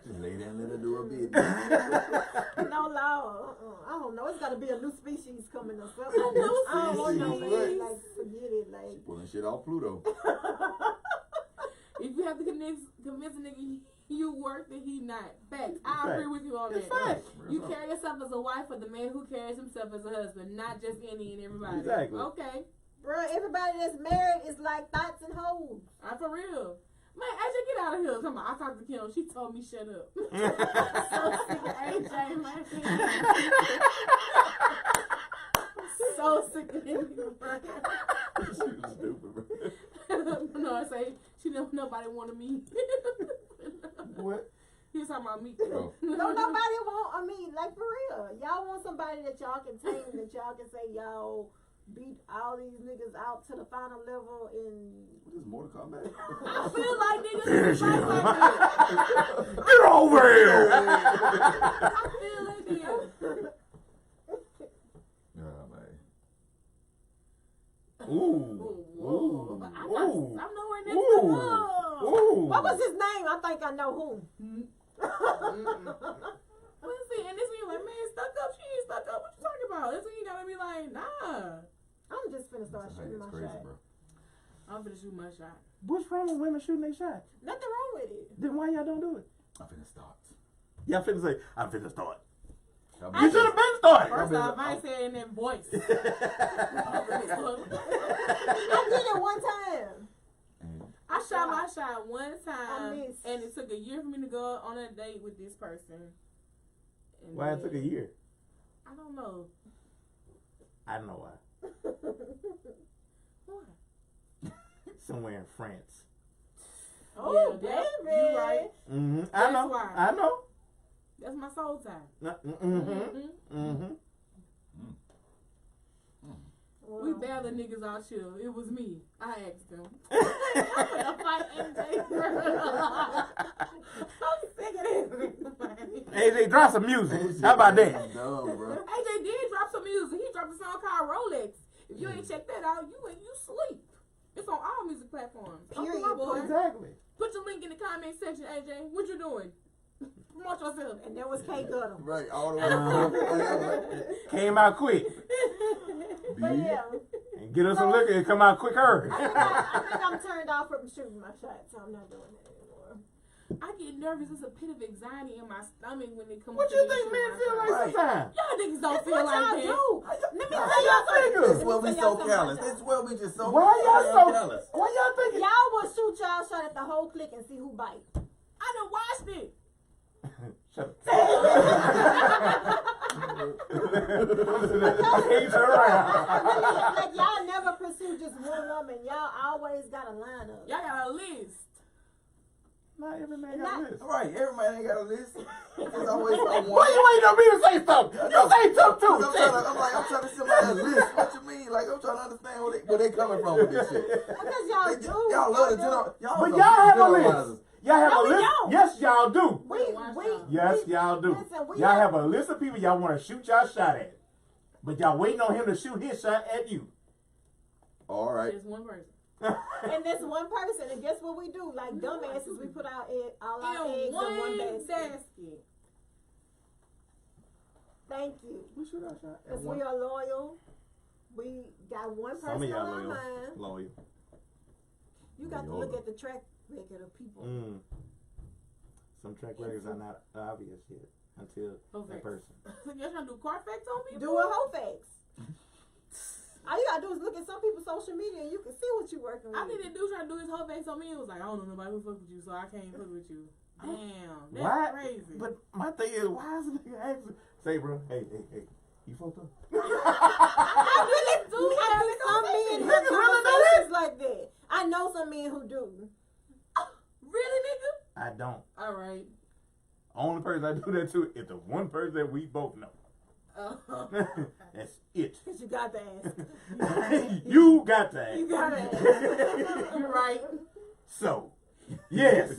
Just lay there and let her do her bit. No law. I don't know. It's got to be a new species coming or something. A new I don't want no species. man. Like, forget it. She Like, pulling shit off Pluto. If you have to convince a nigga you worth it, he not. Facts. I Facts. agree with you on It's that. facts. You carry yourself as a wife for the man who carries himself as a husband, not just any and everybody. Exactly. Okay. bro, everybody that's married is like thoughts and hoes. I'm for real. Man, AJ, get out of here. Come on, I talked to Kim. She told me shut up. So sick of AJ, man. So sick of him, bro. She was stupid, bro. No, I say she don't. Nobody wanted me. What? He was talking about me. Oh. No, nobody want, I mean, like for real. Y'all want somebody that y'all can tame, that y'all can say, y'all beat all these niggas out to the final level in... What is Mortal Kombat? I feel like niggas is fight like that. Get over here! I feel like that. Oh, man. Ooh. Ooh. I'm nowhere next to Ooh. love. Ooh. What was his name? I think I know who. Let's see, and this means like, man, stuck up. She ain't stuck up. What you talking about? This when you gotta be like, nah. I'm just finna start shooting my crazy, shot. bro. I'm finna shoot my shot. What's wrong with women shooting their shot? Nothing wrong with it. Then why y'all don't do it? I'm finna start. Y'all finna say, I'm finna start. Y'all You should have been started. First off, I ain't saying in that voice. I did it one time. I shot my shot one time, missed. and it took a year for me to go on a date with this person. And Why it took a year? I don't know. I know why. Why? Somewhere in France. Oh, Yeah, baby. you right. Mm-hmm. I That's know. why. I know. That's my soul time. Mm-hmm. Mm-hmm. Wow. We battling niggas out here. It was me. I asked them. I'm gonna fight AJ. I'm sick of this. AJ, drop some music. How about that? Dumb, bro. AJ did drop some music. He dropped a song called Rolex. If you ain't checked that out, you sleep. It's on all music platforms. Period. Oh, boy. Exactly. Put your link in the comment section, AJ. What you doing? Promote yourself. And there was K Gutter. Right, all the way. Came out quick. But yeah. And get us some liquor and come out quicker. I think I'm turned off from shooting my shot, so I'm not doing that anymore. I get nervous. There's a pit of anxiety in my stomach when they come What up you to me think and men shoot feel my like shot. sometimes? Y'all niggas don't That's feel what like y'all that. do. Let me How tell y'all y'all something. figure? That's why we so callous. That's why we just so Why y'all so callous. Why y'all thinking? Y'all will shoot y'all shot at the whole clique and see who bites. I done watched it. Shut up. He's around. Like y'all never pursue just one woman. Y'all always got a lineup. Y'all got a list. Not every man got a list. Right, every man ain't got a list. There's always someone. Why you waiting on me to say something? You say something I'm too. trying to see my list. What you mean? Like, I'm trying to understand where they coming from with this shit. Because y'all They- do. Y'all love to do. general. But y'all have a list. Y'all have No, a we list. don't. Yes, y'all do. Yes, we- y'all do. Listen, we Y'all have a list of people y'all want to shoot y'all shot at. But y'all waiting on him to shoot his shot at you. All right. There's one person. And this one person, and guess what we do? Like dumbasses, we put all our eggs in one basket. Thank you. We shoot our shot at Because one. we are loyal. We got one Some of person y'all on our loyal. mind. Loyal. You got to look at the track record of people. Mm. Some track records are not obvious yet until that person. Y'all trying to do Carfax on me? Do a whole facts. All you gotta do is look at some people's social media and you can see what you're working with. I think the dude trying to do his whole face on me. It was like, I don't know nobody who fuck with you, so I can't fuck with you. Damn, that's Why? crazy. But my thing is, why is a nigga asking? Say, bro, hey, you fucked up? I really do have some men have Niggas really do conversations like that. I know some men who do. Really, nigga? I don't. All right. Only person I do that to is the one person that we both know. That's it. Because you got to ask. You got to ask. You got to ask. You're right. So, yes.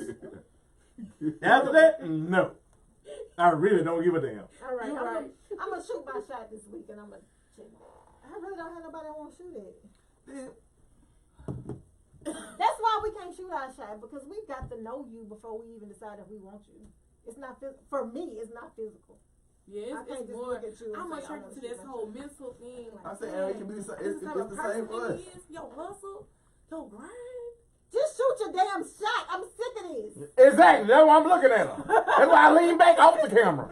After that, no. I really don't give a damn. All right. You're right. I'm going to shoot my shot this week and I'm going to check. I really don't have nobody I want to shoot at. That's why we can't shoot our shot, because we've got to know you before we even decide if we want you. It's not for me. It's not physical. Yeah, I can't it's just more. look at you and I'm say, I attracted wanna to shoot this my whole shot. mental thing. Like, I say, man, it can be this it's is how the a same person for us. is. Your hustle, your grind. Just shoot your damn shot. I'm sick of this. Exactly. That's why I'm looking at her. That's why I lean back off the camera.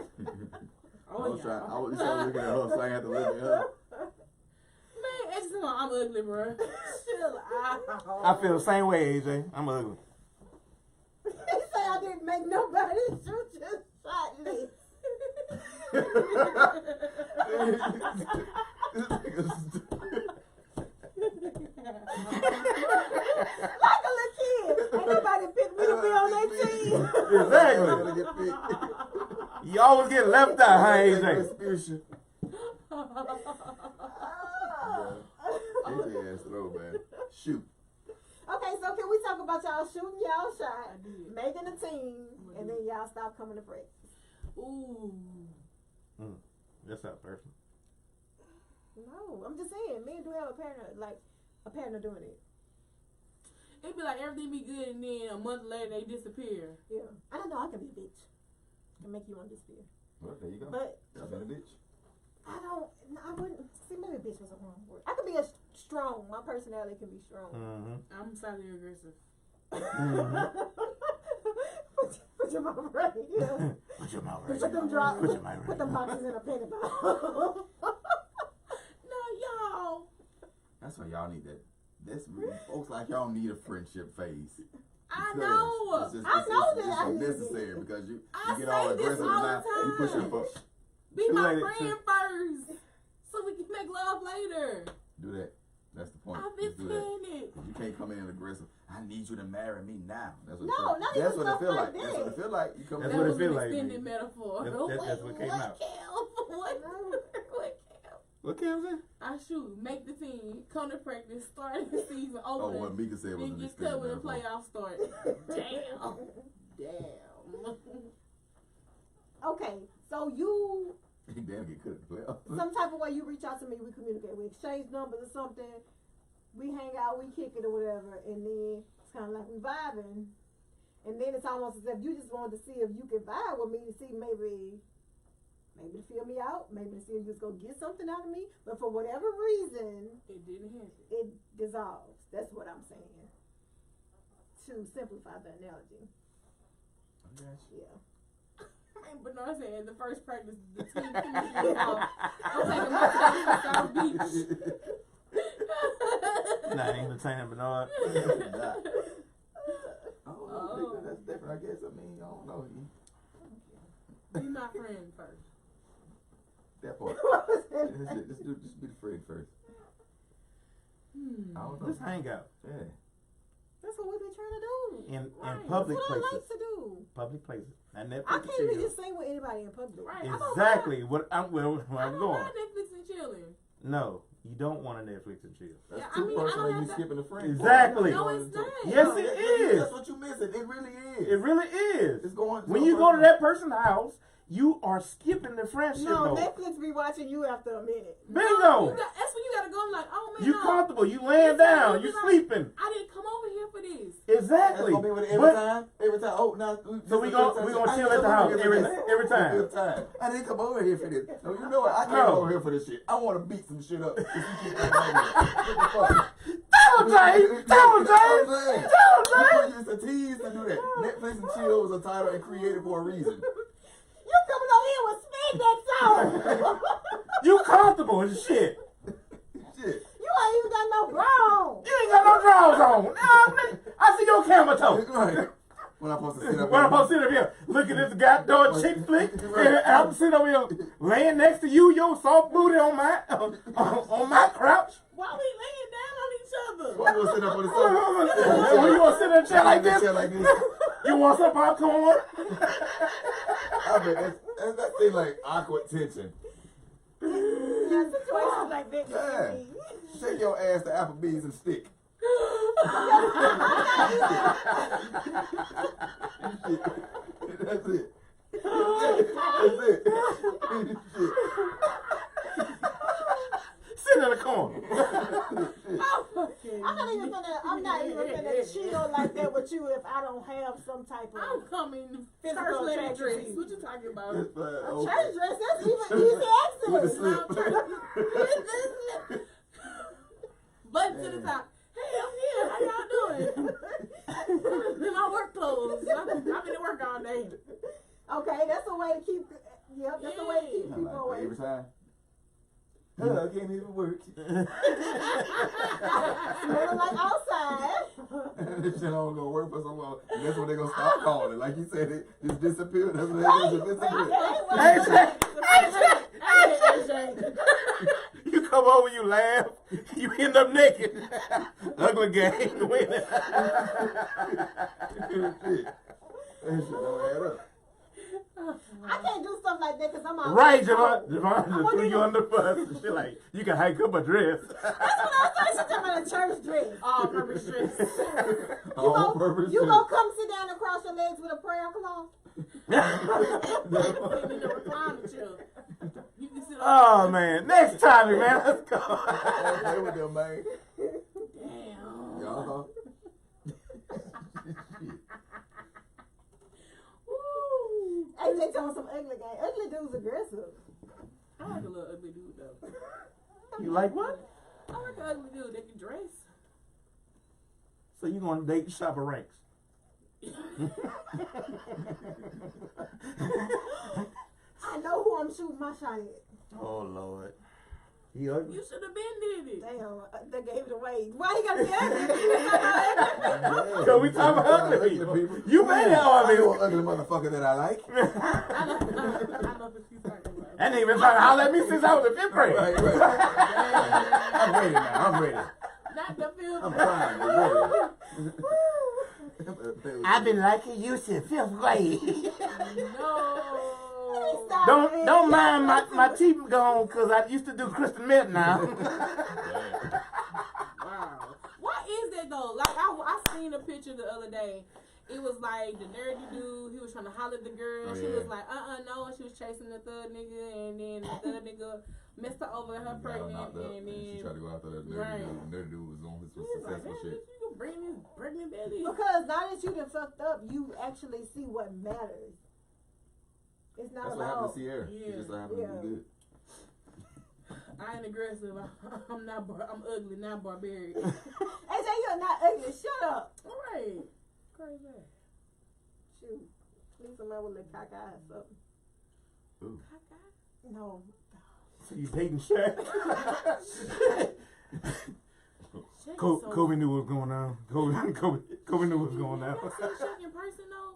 Oh, I was looking at her, so I had to look at her. Man, it's just I'm ugly, bro. Chill out. I feel the same way, AJ. I'm ugly. He said I didn't make nobody shoot your shot list. Like a little kid. Ain't nobody picked me to be on that team. Exactly. You always get left out, huh, AJ? AJ ass throw, man. Shoot. Okay, so can we talk about y'all shooting y'all shot, I did. making a team, and then y'all stop coming to practice? Ooh. That's not personal. No, I'm just saying, men do have a partner doing it. It'd be like everything be good, and then a month later they disappear. Yeah, I don't know. I can be a bitch. I can make you want to disappear. Well, there you go. But I've been a bitch. I wouldn't. See, maybe bitch was a wrong word. I could be strong. My personality can be strong. Mm-hmm. I'm slightly aggressive. Put your mouth right here. Put your mouth Put right. them drops. Put your mouth right. Put them boxes in a penny box. No, y'all. That's why y'all need that. Folks like y'all need a friendship phase. I Because know. It's just, I know it's that I need necessary because you I get say all this aggressive all and the now you push your time. foot. Be Too my late, friend first, so we can make love later. Do that. That's the point. I've been Just do that. saying it. 'Cause you can't come in aggressive. I need you to marry me now. That's what No, it feel. not That's even what it stuff feel like like. That's what that. it feel like. You come That's That what it was feel an like, extended man. metaphor. That's what came out. What, Cal? What, Cal? What Cam said? I shoot, make the team, come to practice, start the season over. Oh, what Mika said was then an get cut when the extended playoffs start. Damn. Okay, so you He damn get cut at the playoffs. some type of way you reach out to me, we communicate, we exchange numbers or something, we hang out, we kick it or whatever, and then it's kind of like we vibing, and then it's almost as if you just wanted to see if you could vibe with me to see maybe to feel me out, maybe to see if you was gonna get something out of me, but for whatever reason, It didn't happen. it dissolves. That's what I'm saying. To simplify the analogy. Yeah. And Bernard said the first practice, the team committed off. I'm taking my team to South Beach. Nah, ain't entertaining Bernard. Oh, that's different. I guess. I mean, I don't know. Be my friend first. That part. Just be the friend first. I don't know. Just hang out Yeah. That's what we've been trying to do. in Right. public That's what I places. like to do. Public places. And I Netflix can't and even chill. just sing with anybody in public. Right. I don't Exactly where I'm I going. don't mind Netflix and chilling. No, you don't want to Netflix and chill. That's Yeah, I two mean, I person don't and have you to- skipping the friend. Exactly. No, it's not. Yes, it is. That's what you missing. It really is. It really is. It's going. When you go to that person's house, you are skipping the friendship No, mode. Netflix be watching you after a minute. Bingo. That's when you gotta go. I'm like, oh man, You no. comfortable. You laying down. You sleeping. I didn't come over here for this. Exactly. That's gonna be with it every But- time. Every time. Oh, now. So we gonna chill at the house every time. Every time. I didn't come over here for this. No, you know what? I came No. over here for this shit. I want to beat some shit up. If you keep coming over here. What the fuck? Tell him, James. Tell him, James. Tell him, James. It's a tease to do that. Netflix and chill was a title and created for a reason. You coming over here with Spin that song. You comfortable as shit. Shit. You ain't even got no bra. You ain't got no drawers on. Nah, I see your camera toe. Right. When I'm supposed to sit up When I'm supposed to sit up here, look at this goddamn chick flick, and I'm sitting over here laying next to you, your soft booty on my couch. Why we laying down on each other? Why you gonna sit up on the sofa? So you gonna sit in a chair like this? Chair like this. You want some popcorn? I bet that seems like awkward tension. Yeah, situations like that. Yeah. Take your ass to Applebee's and stick. That's it. That's it. Shit. Sit in the corner. I'm not even finna chill like that with you if I don't have some type I'm of coming Physical first lady attraction dress. to you. What you talking about? It's like, a okay. church dress. That's even easy With the access. slip. Button to the top. Hey, I'm here. How y'all doing? In my work clothes. I've been at work all day. Okay, that's a way to keep. Yep, that's a way to keep I'm people like, away. every time. I can't even work. Smelling like outside. This shit don't gonna work for so long. And that's when they gonna stop calling it. Like you said, it just disappeared. That's when they just disappeared. Hey, you come over, you laugh, you end up naked. Ugly game winning. That shit don't add up. I can't do stuff like that because I'm all Right, Javon threw you under the bus and shit like, you can hike up a dress. That's what I was saying. She's talking about a church dress. All purpose dress. All purpose. You gonna come sit down and cross your legs with a prayer cloth? Sitting in the recliner chair. You can sit on. Oh man, next topic, man. Let's go. Play with them, man. Damn. Y'all. Woo. Hey, they talking some ugly guy. Ugly dude's aggressive. I like a little ugly dude though. You like what? I like an ugly dude that can dress. So you gonna date Shopper Ranks? I know who I'm shooting my shot at. Oh Lord. He ugly? You should have been did it. Damn, they gave it away. Why he gotta be ugly? Cause we talking about ugly people. You made it I ugly. know an ugly motherfucker that I like. I know what you're talking about. And they been trying to holler at me since I was in fifth grade. Right, right. I'm ready now. I'm ready. Not the film. I'm fine. I'm ready. I've been liking you since fifth grade. No. Don't mind my teeth gone because I used to do crystal meth now. Wow. What is that though? Like I seen a picture the other day. It was like the nerdy dude, he was trying to holler at the girl. She was like, no. She was chasing the third nigga, and then the third nigga messed her over, her pregnant, and then she tried to go after that nerdy dude. The nerdy dude was on his successful like, shit. You can bring this pregnant baby. Because now that you done fucked up, you actually see what matters. It's not That's about. what happened to Sierra. Yeah. She just so happened to be good. I ain't aggressive. I'm ugly, not barbaric. AJ, you're not ugly. Shut up. All right. Crazy. Shoot. Need somebody with a little cock eye or something. Ooh. No. So you dating Shaq? Kobe knew what was going on. Kobe knew what was going on. You ever seen Shaq in person though?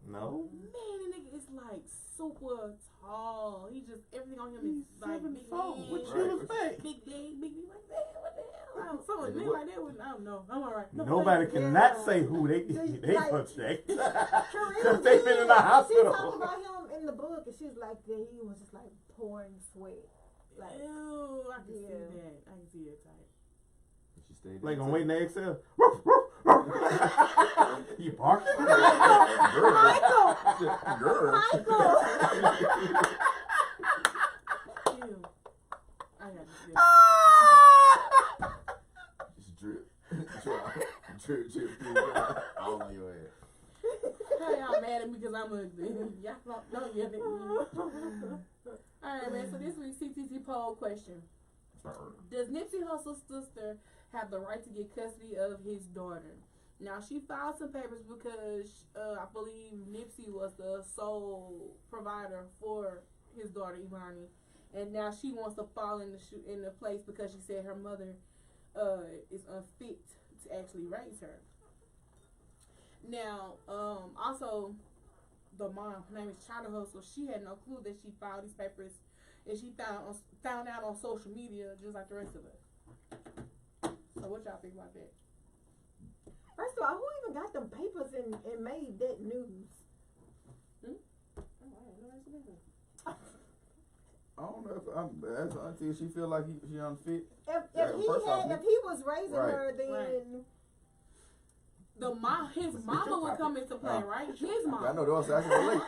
No. Man, the nigga is like super tall. He just everything on him is like big 7'4". legs, What you expect? big leg, like that. What the hell? Something nigga like that. I don't know. I'm alright. Nobody cannot say who they Like, for Shaq. Karina Because they've been in the She hospital. talked about him in the book, and she was like, that he was just like pouring sweat. Like, Ew, I can see that. I can see that type. She stayed Like there. on waiting to exhale. You barking? Michael! Girl. Michael! Ew. I got to see that. Just drip. Drip. All on your ass. How y'all mad at me because I'm ugly? Y'all don't yell at me. Alright, man. So this week's CTT poll question. Does Nipsey Hussle's sister have the right to get custody of his daughter? Now, she filed some papers because I believe Nipsey was the sole provider for his daughter, Imani. And now she wants to fall in the place because she said her mother is unfit to actually raise her. Now, also, the mom, her name is China Hustle, she had no clue that she filed these papers, and she found out on social media just like the rest of us. So what y'all think about that? First of all, who even got them papers and made that news? I don't know if as auntie, she feel like she unfit. If he was raising her, then his mama would come into play, right? His mama. I know those. I can relate.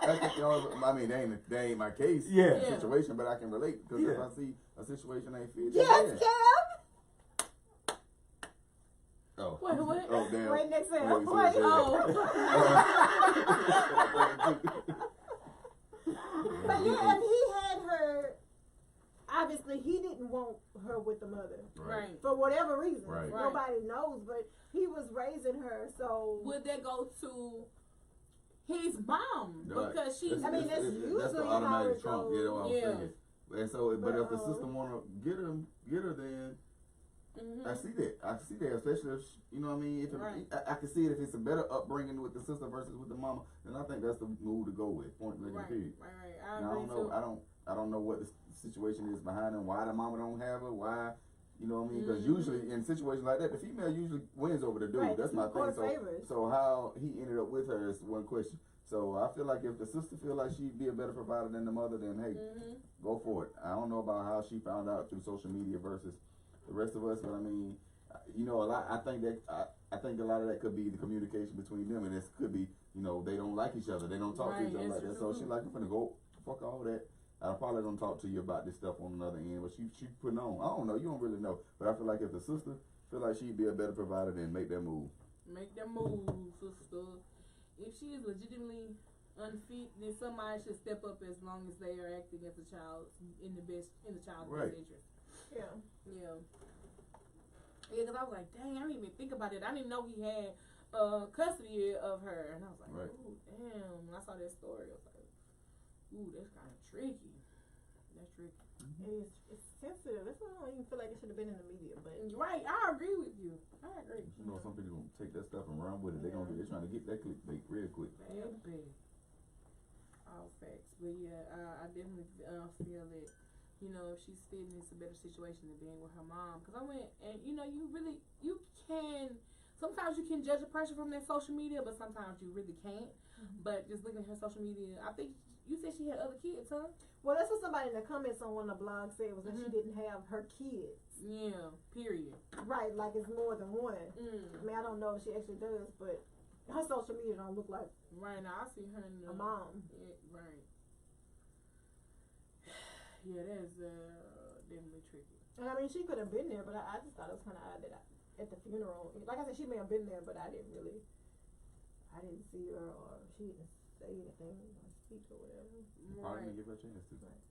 I mean, they ain't my case, situation, but I can relate because if I see a situation ain't fit. yes, Cam. Oh. Wait, what? Oh, damn. Right next to him. Wait, Wait. But yeah, if he had her, obviously he didn't want her with the mother. Right. For whatever reason. Right. Nobody knows, but he was raising her, so. Would that go to his mom? Because she. I mean, that's the usually how automatic it trump. goes. You know what I'm saying? And so, but if the Uh-oh. system wanna get her, then Mm-hmm. I see that, especially if you know what I mean. If I can see it if it's a better upbringing with the sister versus with the mama, then I think that's the move to go with. Point blank period. Right. I don't know. I don't know what the situation is behind them. Why the mama don't have her? Why? You know what I mean? Because usually in situations like that, the female usually wins over the dude. Right, That's my thing. favors. So how he ended up with her is one question. So I feel like if the sister feel like she'd be a better provider than the mother, then hey, go for it. I don't know about how she found out through social media versus the rest of us, but I mean, you know, a lot. I think a lot of that could be the communication between them, and this could be, you know, they don't like each other, they don't talk to each other like that. So she's like, I'm gonna go fuck all that. I'm probably gonna talk to you about this stuff on another end, but she putting on. I don't know, you don't really know, but I feel like if the sister feel like she'd be a better provider, then make that move. Make that move, sister. If she is legitimately unfit, then somebody should step up as long as they are acting as a child in the child's best interest. Yeah. Because I was like, dang, I didn't even think about it. I didn't know he had custody of her. And I was like, ooh, damn. When I saw that story, I was like, ooh, that's kind of tricky. That's tricky. It's sensitive. That's why I don't even feel like it should have been in the media. But right, I agree with you. I agree. You know, some people gonna take that stuff and run with it. They're trying to get that clickbait real quick. Bad. All facts. But yeah, I definitely feel that, you know, if she's fit, it's a better situation than being with her mom. Because I went, and you know, you can, sometimes you can judge a person from their social media, but sometimes you really can't. But just looking at her social media, I think you said she had other kids, huh? Well, that's what somebody in the comments on one of the blogs said, was that she didn't have her kids. Yeah, period. Right, like it's more than one. I mean, I don't know if she actually does, but her social media don't look like right now. I see her in a mom. Yeah, right. Yeah, that's definitely tricky. And I mean, she could have been there, but I just thought it was kind of odd that at the funeral, like I said, she may have been there, but I didn't see her, or she didn't say anything or speak or whatever. Probably didn't give her a chance to. Right.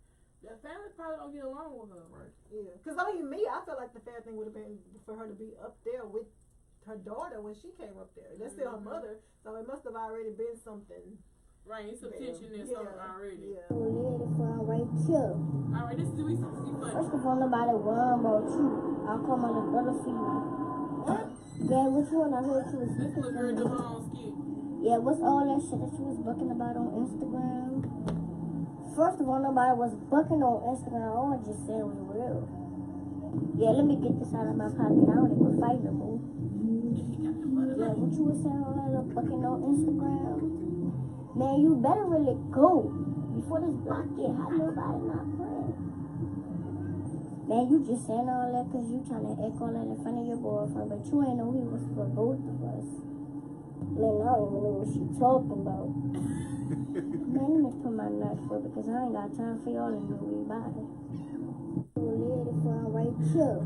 The family probably don't get along with her. Right. Yeah, because I mean, I feel like the fair thing would have been for her to be up there with her daughter when she came up there. That's still her mother, so it must have already been something. Right, it's some tension in something already. Yeah. Right here. Alright, this is we funny. First of all, nobody worry about you. I'll call my little brother for you. What? Yeah, what you want? I heard you was This little girl doing her own skit. Yeah, what's all that shit that you was bucking about on Instagram? First of all, nobody was bucking on Instagram. I was just saying it was real. Yeah, let me get this out of my pocket. I don't even fight no more. Yeah, what you was saying all that little bucking on Instagram? Man, you better really go before this block get hot. Nobody not praying. Man, you just saying all that because you trying to act all that in front of your boyfriend, but you ain't know he was for both of us. Man, I don't even know what she talking about. Man, let me put my knife for because I ain't got time for y'all to know we body. Lady from right here.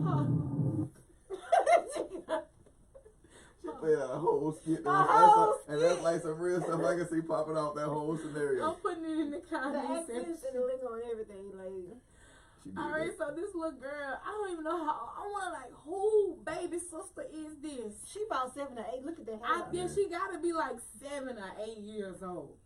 She played a whole skit. And that's like some real stuff I can see popping out that whole scenario. I'm putting it in the The comments. accents and the lingo and everything, like. Alright, so this little girl, I don't even know how. I want like, who baby sister is this? She about 7 or 8. Look at that hair. I guess she gotta be like 7 or 8 years old.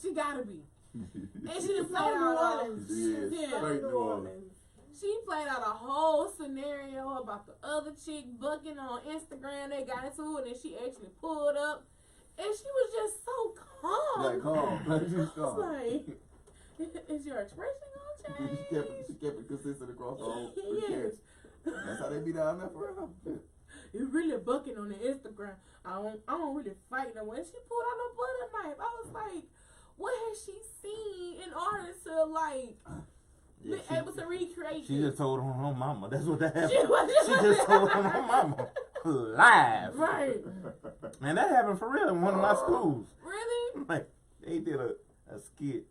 She gotta be. And she done played out Straight New Orleans. She played out a whole scenario about the other chick bucking on Instagram. They got into it and she actually pulled up. And she was just so calm. Like calm. She's calm. Like, is your expression gonna change? She kept it consistent across the whole Yes. That's how they be down there forever. You really bucking on the Instagram. I don't really fight no one. She pulled out a butter knife. I was like, what has she seen in order to like be able to recreate She this? just told on her mama. That's what that happened. She Just told on her mama. Live. Right. And that happened for real in one of my schools. Really? Like, they did a skit.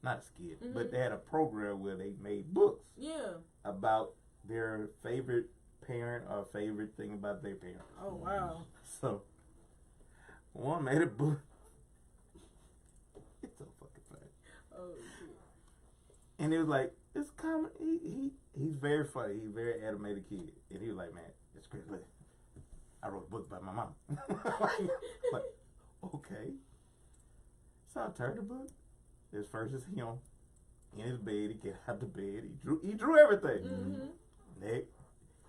Not a skit, but they had a program where they made books. Yeah. About their favorite parent or favorite thing about their parent. Oh, wow. So, one made a book. It's so fucking funny. Oh, shit. And it was like, it's common. He's very funny. He's a very animated kid. And he was like, man, it's great. Look, I wrote a book about my mom. like, okay. So I turned the book. This first is him in his bed. He get out the bed. He drew everything. Next,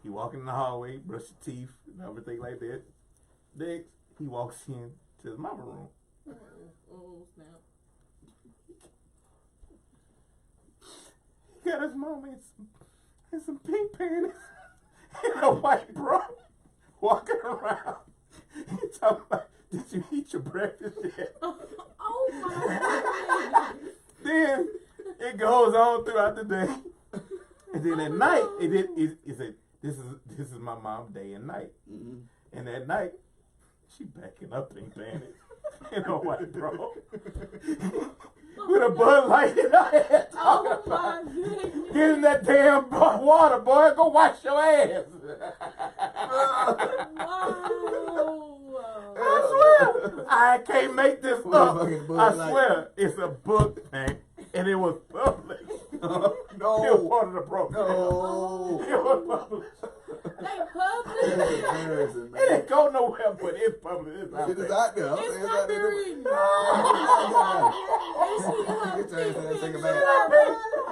he walk in the hallway, brush his teeth and everything like that. Next, he walks in to his mama room. Oh, snap. He got his mama in some pink panties and a white bra walking around. He talking about, did you eat your breakfast yet? Oh, my goodness. Then it goes on throughout the day. And then at night, it said, this is my mom day and night. And at night, she backing up in panties in a white bra. With a Bud Light in her head. Oh, my goodness. Get in that damn water, boy. Go wash your ass. Wow. I swear. I can't make this up. I Light. swear. It's a book, man. And it was published. No. It was part of the program. No. It was published. They published. Embarrassing, It man. didn't go nowhere, but it's published. It's out It is there. out there. It's It's out there. copywritten. Get your ass in that thing back.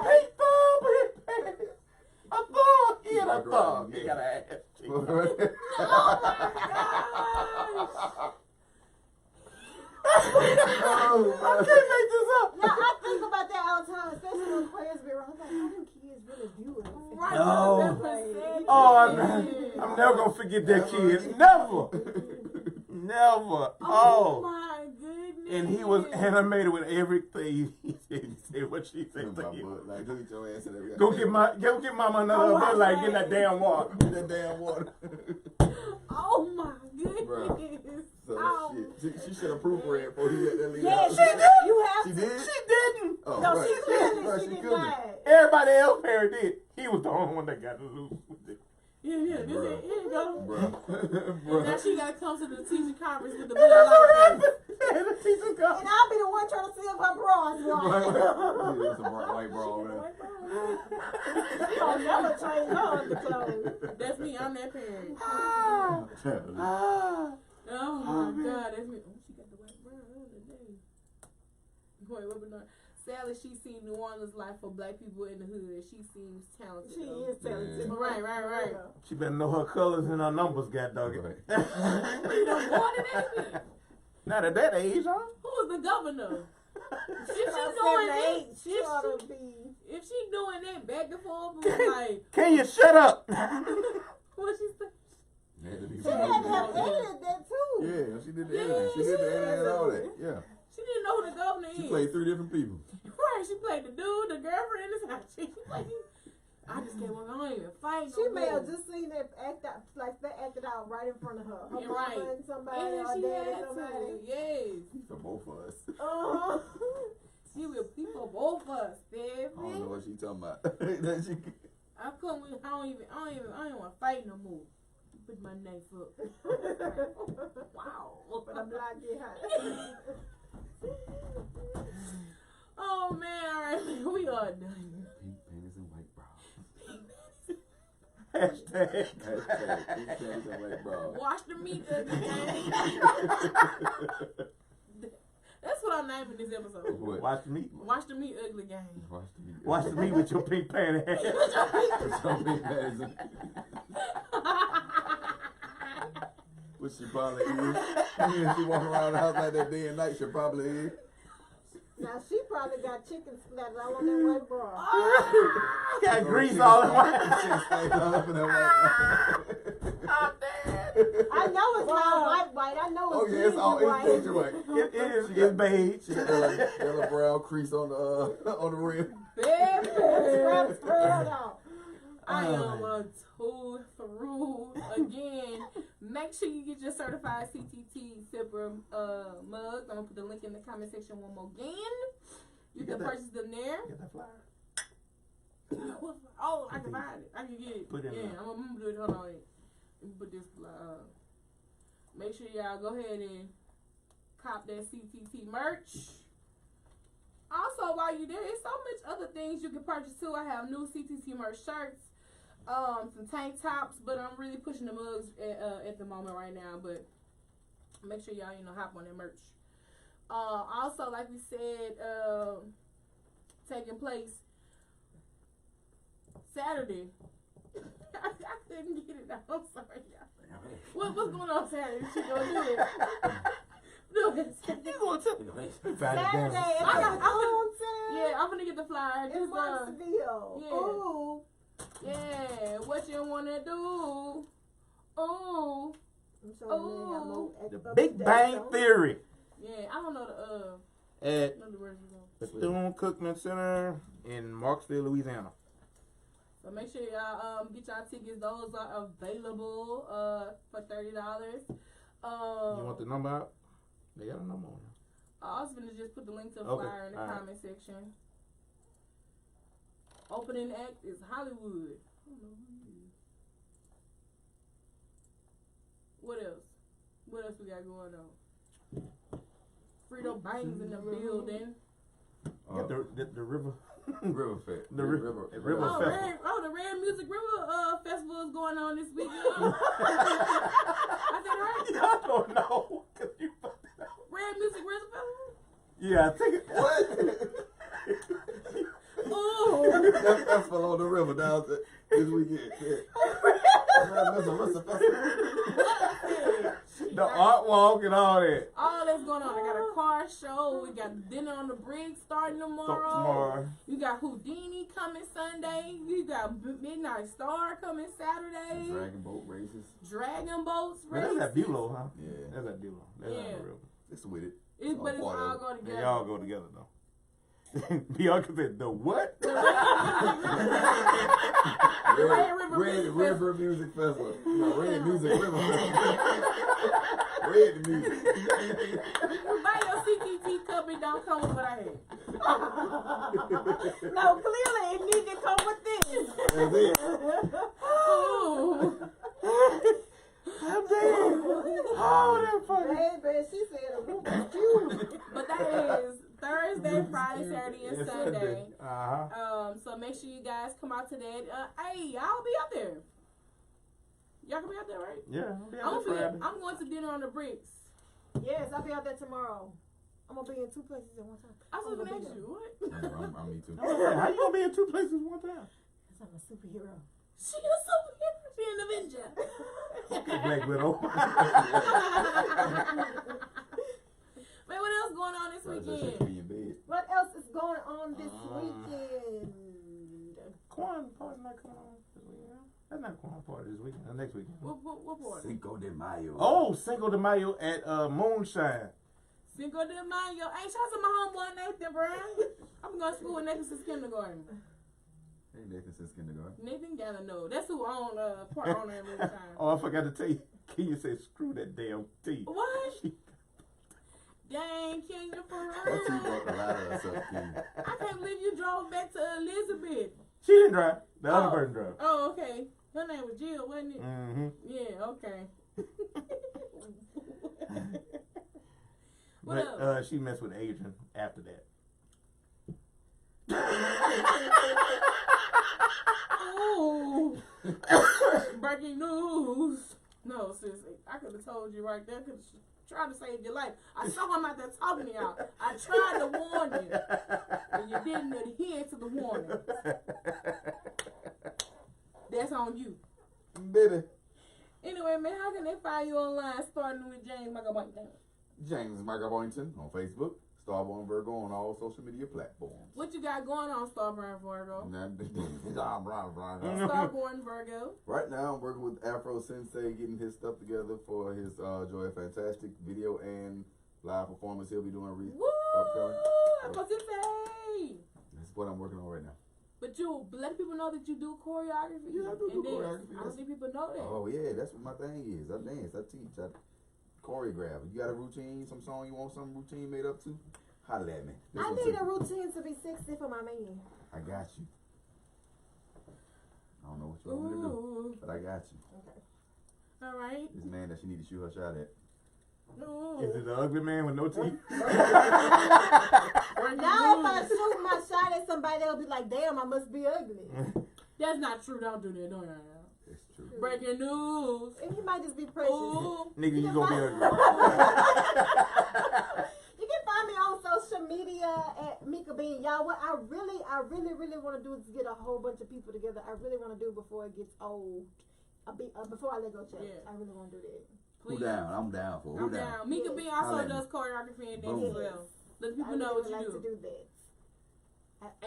Pink thumb, a thumb, he had a thumb. He got an ass cheek. I can't make this up. Now, I think about that all the time, especially when prayers be wrong. I'm like, how do kids really view it? Right. No. Like, Oh, I'm never gonna forget that kid. Never. Never. oh Oh. my goodness. And he was animated with everything. He said what she said to him. Like, go get your ass in there. Go get mama another bed, like get that damn water. Get that damn water. Oh my goodness. So shit. She should have proofread before he let that leave. Yeah, out. she did. You have She to. did? She didn't. Oh, No, right. she clearly Right, she did couldn't. not. Everybody else parent did. He was the only one that got loose with it. Yeah, here you go. Bruh. Now she gotta come to the teacher conference with the And that's what blood. happened. And the teacher come. And I'll be the one trying to see if her bras Yeah, right. it's a bright white bra over there. I'll never change her underclothes. That's me. I'm that parent. Ah. Oh my God, that's me. Oh, she got the white brown today. Wait, what about? Sally, she's seen New Orleans life for black people in the hood. She seems talented. She though. is talented. Right. She better know her colors and her numbers, god dog it. Right. You know more than that. Not at that age, huh? Who's the governor? If she About doing 7 that, to 8, she ought to be. if she doing that back and forth, like Can you shut up? what she say? She had to have edited that too. Yeah, she did the editing. She did the editing and all that. Yeah. She didn't know who the governor She is. played 3 different people. Right, she played the dude, the girlfriend, and the side chick. She played. I just can't walk. I don't even fight. She no may have more. just seen it act out, like they acted out right in front of her. Her Yeah, mama right. and somebody, And or she dad had and somebody. to. Yes. For both of us. She will people both of us, I don't know baby. what she talking about. That she- I couldn't. I don't even want to fight no more. Put my knife up. Wow. But I'm not getting hot. Oh man, all right, we are done. Pink panties and white bras. Hashtag. Hashtag pink panties and white bras. Wash the meat ugly gang. That's what I'm naming this episode. What? Watch the meat. Watch the meat ugly gang. Watch the meat. Watch the meat with your pink panty. Some pink panties and- Which she probably is. If she walking around the house like that day and night, she probably is. Now she probably got chicken splatters all on that white bra. Got grease all in one. Shit stains all up in that white bra. I know it's not white. I know Oh it's yeah, it's all white. it's white. It's beige. She got that yellow brown crease on the rim. Baby. Spread out. I am a tool through again. Make sure you get your certified CTT sipper mug. I'm gonna put the link in the comment section one more again. You can purchase them there. Get that flyer. Oh, I can find it. I can get it. Put it in yeah, there. I'm gonna do it. Hold on. Let me put this. Make sure y'all go ahead and cop that CTT merch. Also, while you're there, there's so much other things you can purchase too. I have new CTT merch shirts, some tank tops, but I'm really pushing the mugs at the moment right now. But make sure y'all hop on that merch. Also, like we said, taking place Saturday. I couldn't get it out. I'm sorry, y'all. What's going on Saturday? She gonna do it. Do it. Saturday, it's I got- a home Yeah, I'm gonna get the flyer. in Just Marksville. yeah. Ooh. yeah. What you wanna do? Oh, I'm sure they got more The up Big to date, Bang though. Theory yeah. I don't know at the words. the Thune Cookman Center in Marksville, Louisiana. So make sure y'all get y'all tickets. Those are available for $30. You want the number out? They got a number on there. I was gonna just put the link to the Okay, flyer in the alright. comment section. Opening act is Hollywood. I don't know who it is. What else? What else we got going on? Frito Bangs in the building. Got the river. River Fest. The River Oh, Festival. the Red Music River Festival is going on this weekend. I said right? I don't know. 'Cause you fucked it up. Red Music River Festival? Yeah, I think it. What? Oh! That's below the river down this weekend. Yeah. That's a festival. The art walk and all that. All that's going on. I got a car show. We got dinner on the bridge starting tomorrow. You got Houdini coming Sunday. You got Midnight Star coming Saturday. Dragon boat races. Dragon boats Man, races. that's at Bulow, huh? Yeah. That's at Bulow. That's Yeah. not the river. It's with it. But it's all part of it. go together. They all go together though. Bianca said the what? Red River Music Festival. No, Red Music River Festival. Red music. Buy your CTT cup and don't come with what I had. No, clearly it need to come with this. That's it. Ooh. I'm dead. Oh, that's funny. Baby, she said a room was cute. But that is Thursday, Friday, Saturday, and Sunday. So make sure you guys come out to that. Hey, I'll be out there. Y'all can be out there, right? Yeah, I'll be out there Friday. I'm going to dinner on the bricks. Yes, I'll be out there tomorrow. I'm gonna be in 2 places at one time. I was gonna ask you, what? I'm me too. How you gonna be in 2 places at one time? Because I'm a superhero. She a superhero. She an Avenger. Black Widow. Man, what else going on this weekend? What else is going on this weekend? Corn party not coming on this weekend. That's not corn party this weekend. Next weekend. What party? Cinco de Mayo. Oh, Cinco de Mayo at Moonshine. Cinco de Mayo. Hey, shout out to my homeboy Nathan Brown. I'm going to school with Nathan since kindergarten. Hey, Nathan since kindergarten. Nathan gotta know. That's who own part owner every time. Oh, I forgot to tell you. Kenya said, screw that damn tea. What? Dang, Kenya, for real. That tea brought a lot of us up, King. I can't believe you drove back to Elizabeth. She didn't drive. The other person drove. Oh, okay. Her name was Jill, wasn't it? Mm-hmm. Yeah, okay. What But else? she messed with Adrian after that. Ooh. Breaking news. No, seriously. I could have told you right there. Could have tried to save your life. I saw him out there talking to y'all. I tried to warn you. And you didn't adhere to the warning. That's on you. Baby. Anyway, man, how can they find you online starting with James Michael Boynton? James Michael Boynton on Facebook. Starborn Virgo on all social media platforms. What you got going on, Starborn Virgo? Starborn Virgo. Right now, I'm working with Afro Sensei, getting his stuff together for his Joy Fantastic video and live performance he'll be doing upcoming. Afro Sensei. That's what I'm working on right now. But you let people know that you do choreography. Yeah, I do choreography. I don't think people know that. Oh yeah, that's what my thing is. I dance, I teach, I choreograph. You got a routine, some song you want some routine made up to? Holla at me. I need a routine to be sexy for my man. I got you. I don't know what you want me to do, but I got you. Okay. All right. This man that she need to shoot her shot at. Ooh. Is it the ugly man with no teeth? Now if I shoot my shot at somebody, they'll be like, damn, I must be ugly. That's not true. Don't do that. Don't do that. It's true. Breaking news. And he might just be precious. Ooh. Nigga, you gonna be ugly. You can find me on social media at Mika Bean. Y'all, what I really want to do is get a whole bunch of people together. I really want to do before it gets old. Before I let go, Chuck. Yeah. I really want to do that. Who down? I'm down for. Who I'm down. Mika B also does choreography and dance as well. Let people know what you like do. to do that.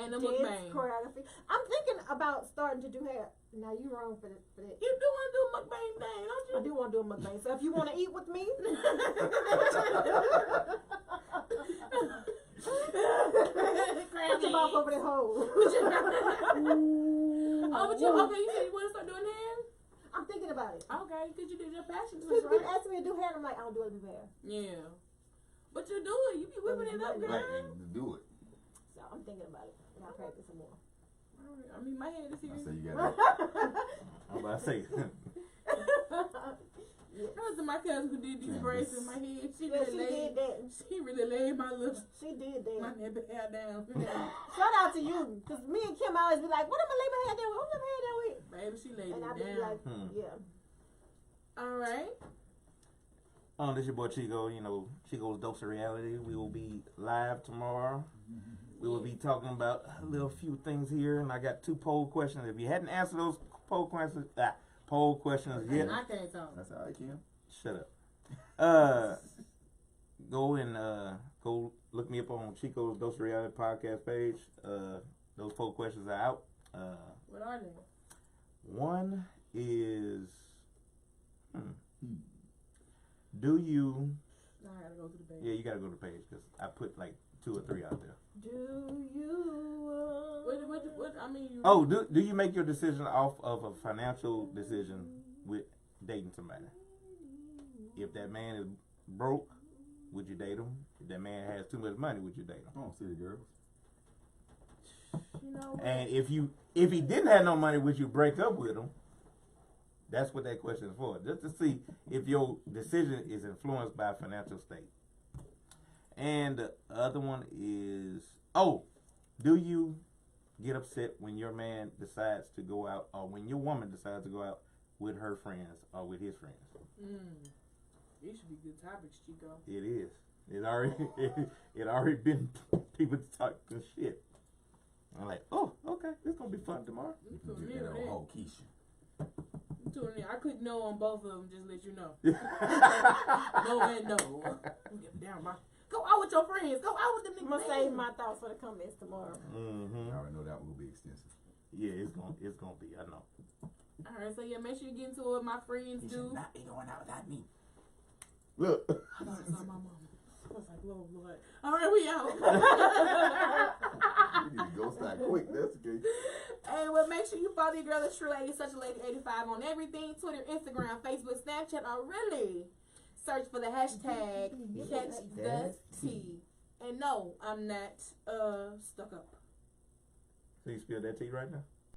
And the Dance, mukbang. choreography. I'm thinking about starting to do hair. Now you wrong for that. You do want to do a mukbang thing, don't you? I do want to do a mukbang. So if you want to eat with me, put your mouth over that hole. Oh, but you okay? You said you want to start doing hair? I'm thinking about it. Okay, because you did your passion People twist, keep right? asking me to do hair, and I'm like, I don't do it with hair. Yeah. But you do it. You be whipping it up, girl. Do it. So I'm thinking about it. And I'll practice some more. I mean, my head is I here. say you got I'm about to say. That was my cousin who did these braids in my head. She Yeah, really she did that. She really laid my little She did my that. hair down. Shout out to you, because me and Kim always be like, what am I lay my hair down with? What am I lay my hair down with? Baby, she laid And I it be down. like, yeah. All right. This your boy Chico. You know, Chico's Dose of Reality. We will be live tomorrow. We will be talking about a little few things here, and I got 2 poll questions. If you hadn't answered those poll questions yet, And I can't talk. That's all right, Kim. shut up. Go look me up on Chico's Dose of Reality podcast page. Those poll questions are out. What are they? One is, do you Now I gotta go to the page. Yeah, you gotta go to the page because I put like 2 or 3 out there. Do you? What? I mean, Oh, do you make your decision off of a financial decision with dating somebody? If that man is broke, would you date him? If that man has too much money, would you date him? I don't see the girls. You know what? And if he didn't have no money, would you break up with him? That's what that question is for. Just to see if your decision is influenced by financial state. And the other one is, do you get upset when your man decides to go out, or when your woman decides to go out with her friends or with his friends? These should be good topics, Chico. It is. It already been people talking shit. I'm like, oh, okay, it's gonna be fun tomorrow. You can get that old whole Keisha. I clicked no on both of them, just let you know. No and no. Get down, bro. Go out with your friends. Go out with them niggas. I'm gonna save my thoughts for the comments tomorrow. Mm-hmm. I already know that one will be extensive. Yeah, it's gonna be. I know. Alright, so yeah, make sure you get into it with my friends He too. should not be going out without me. Look. I thought I saw my mama. I was like, Lord. Alright, we out. You need to go start quick. That's the case. Hey, well, make sure you follow your girl, the True Lady, Such a Lady 85 on everything: Twitter, Instagram, Facebook, Snapchat, or really search for the hashtag Catch the Tea. And no, I'm not stuck up. So you spill that tea right now?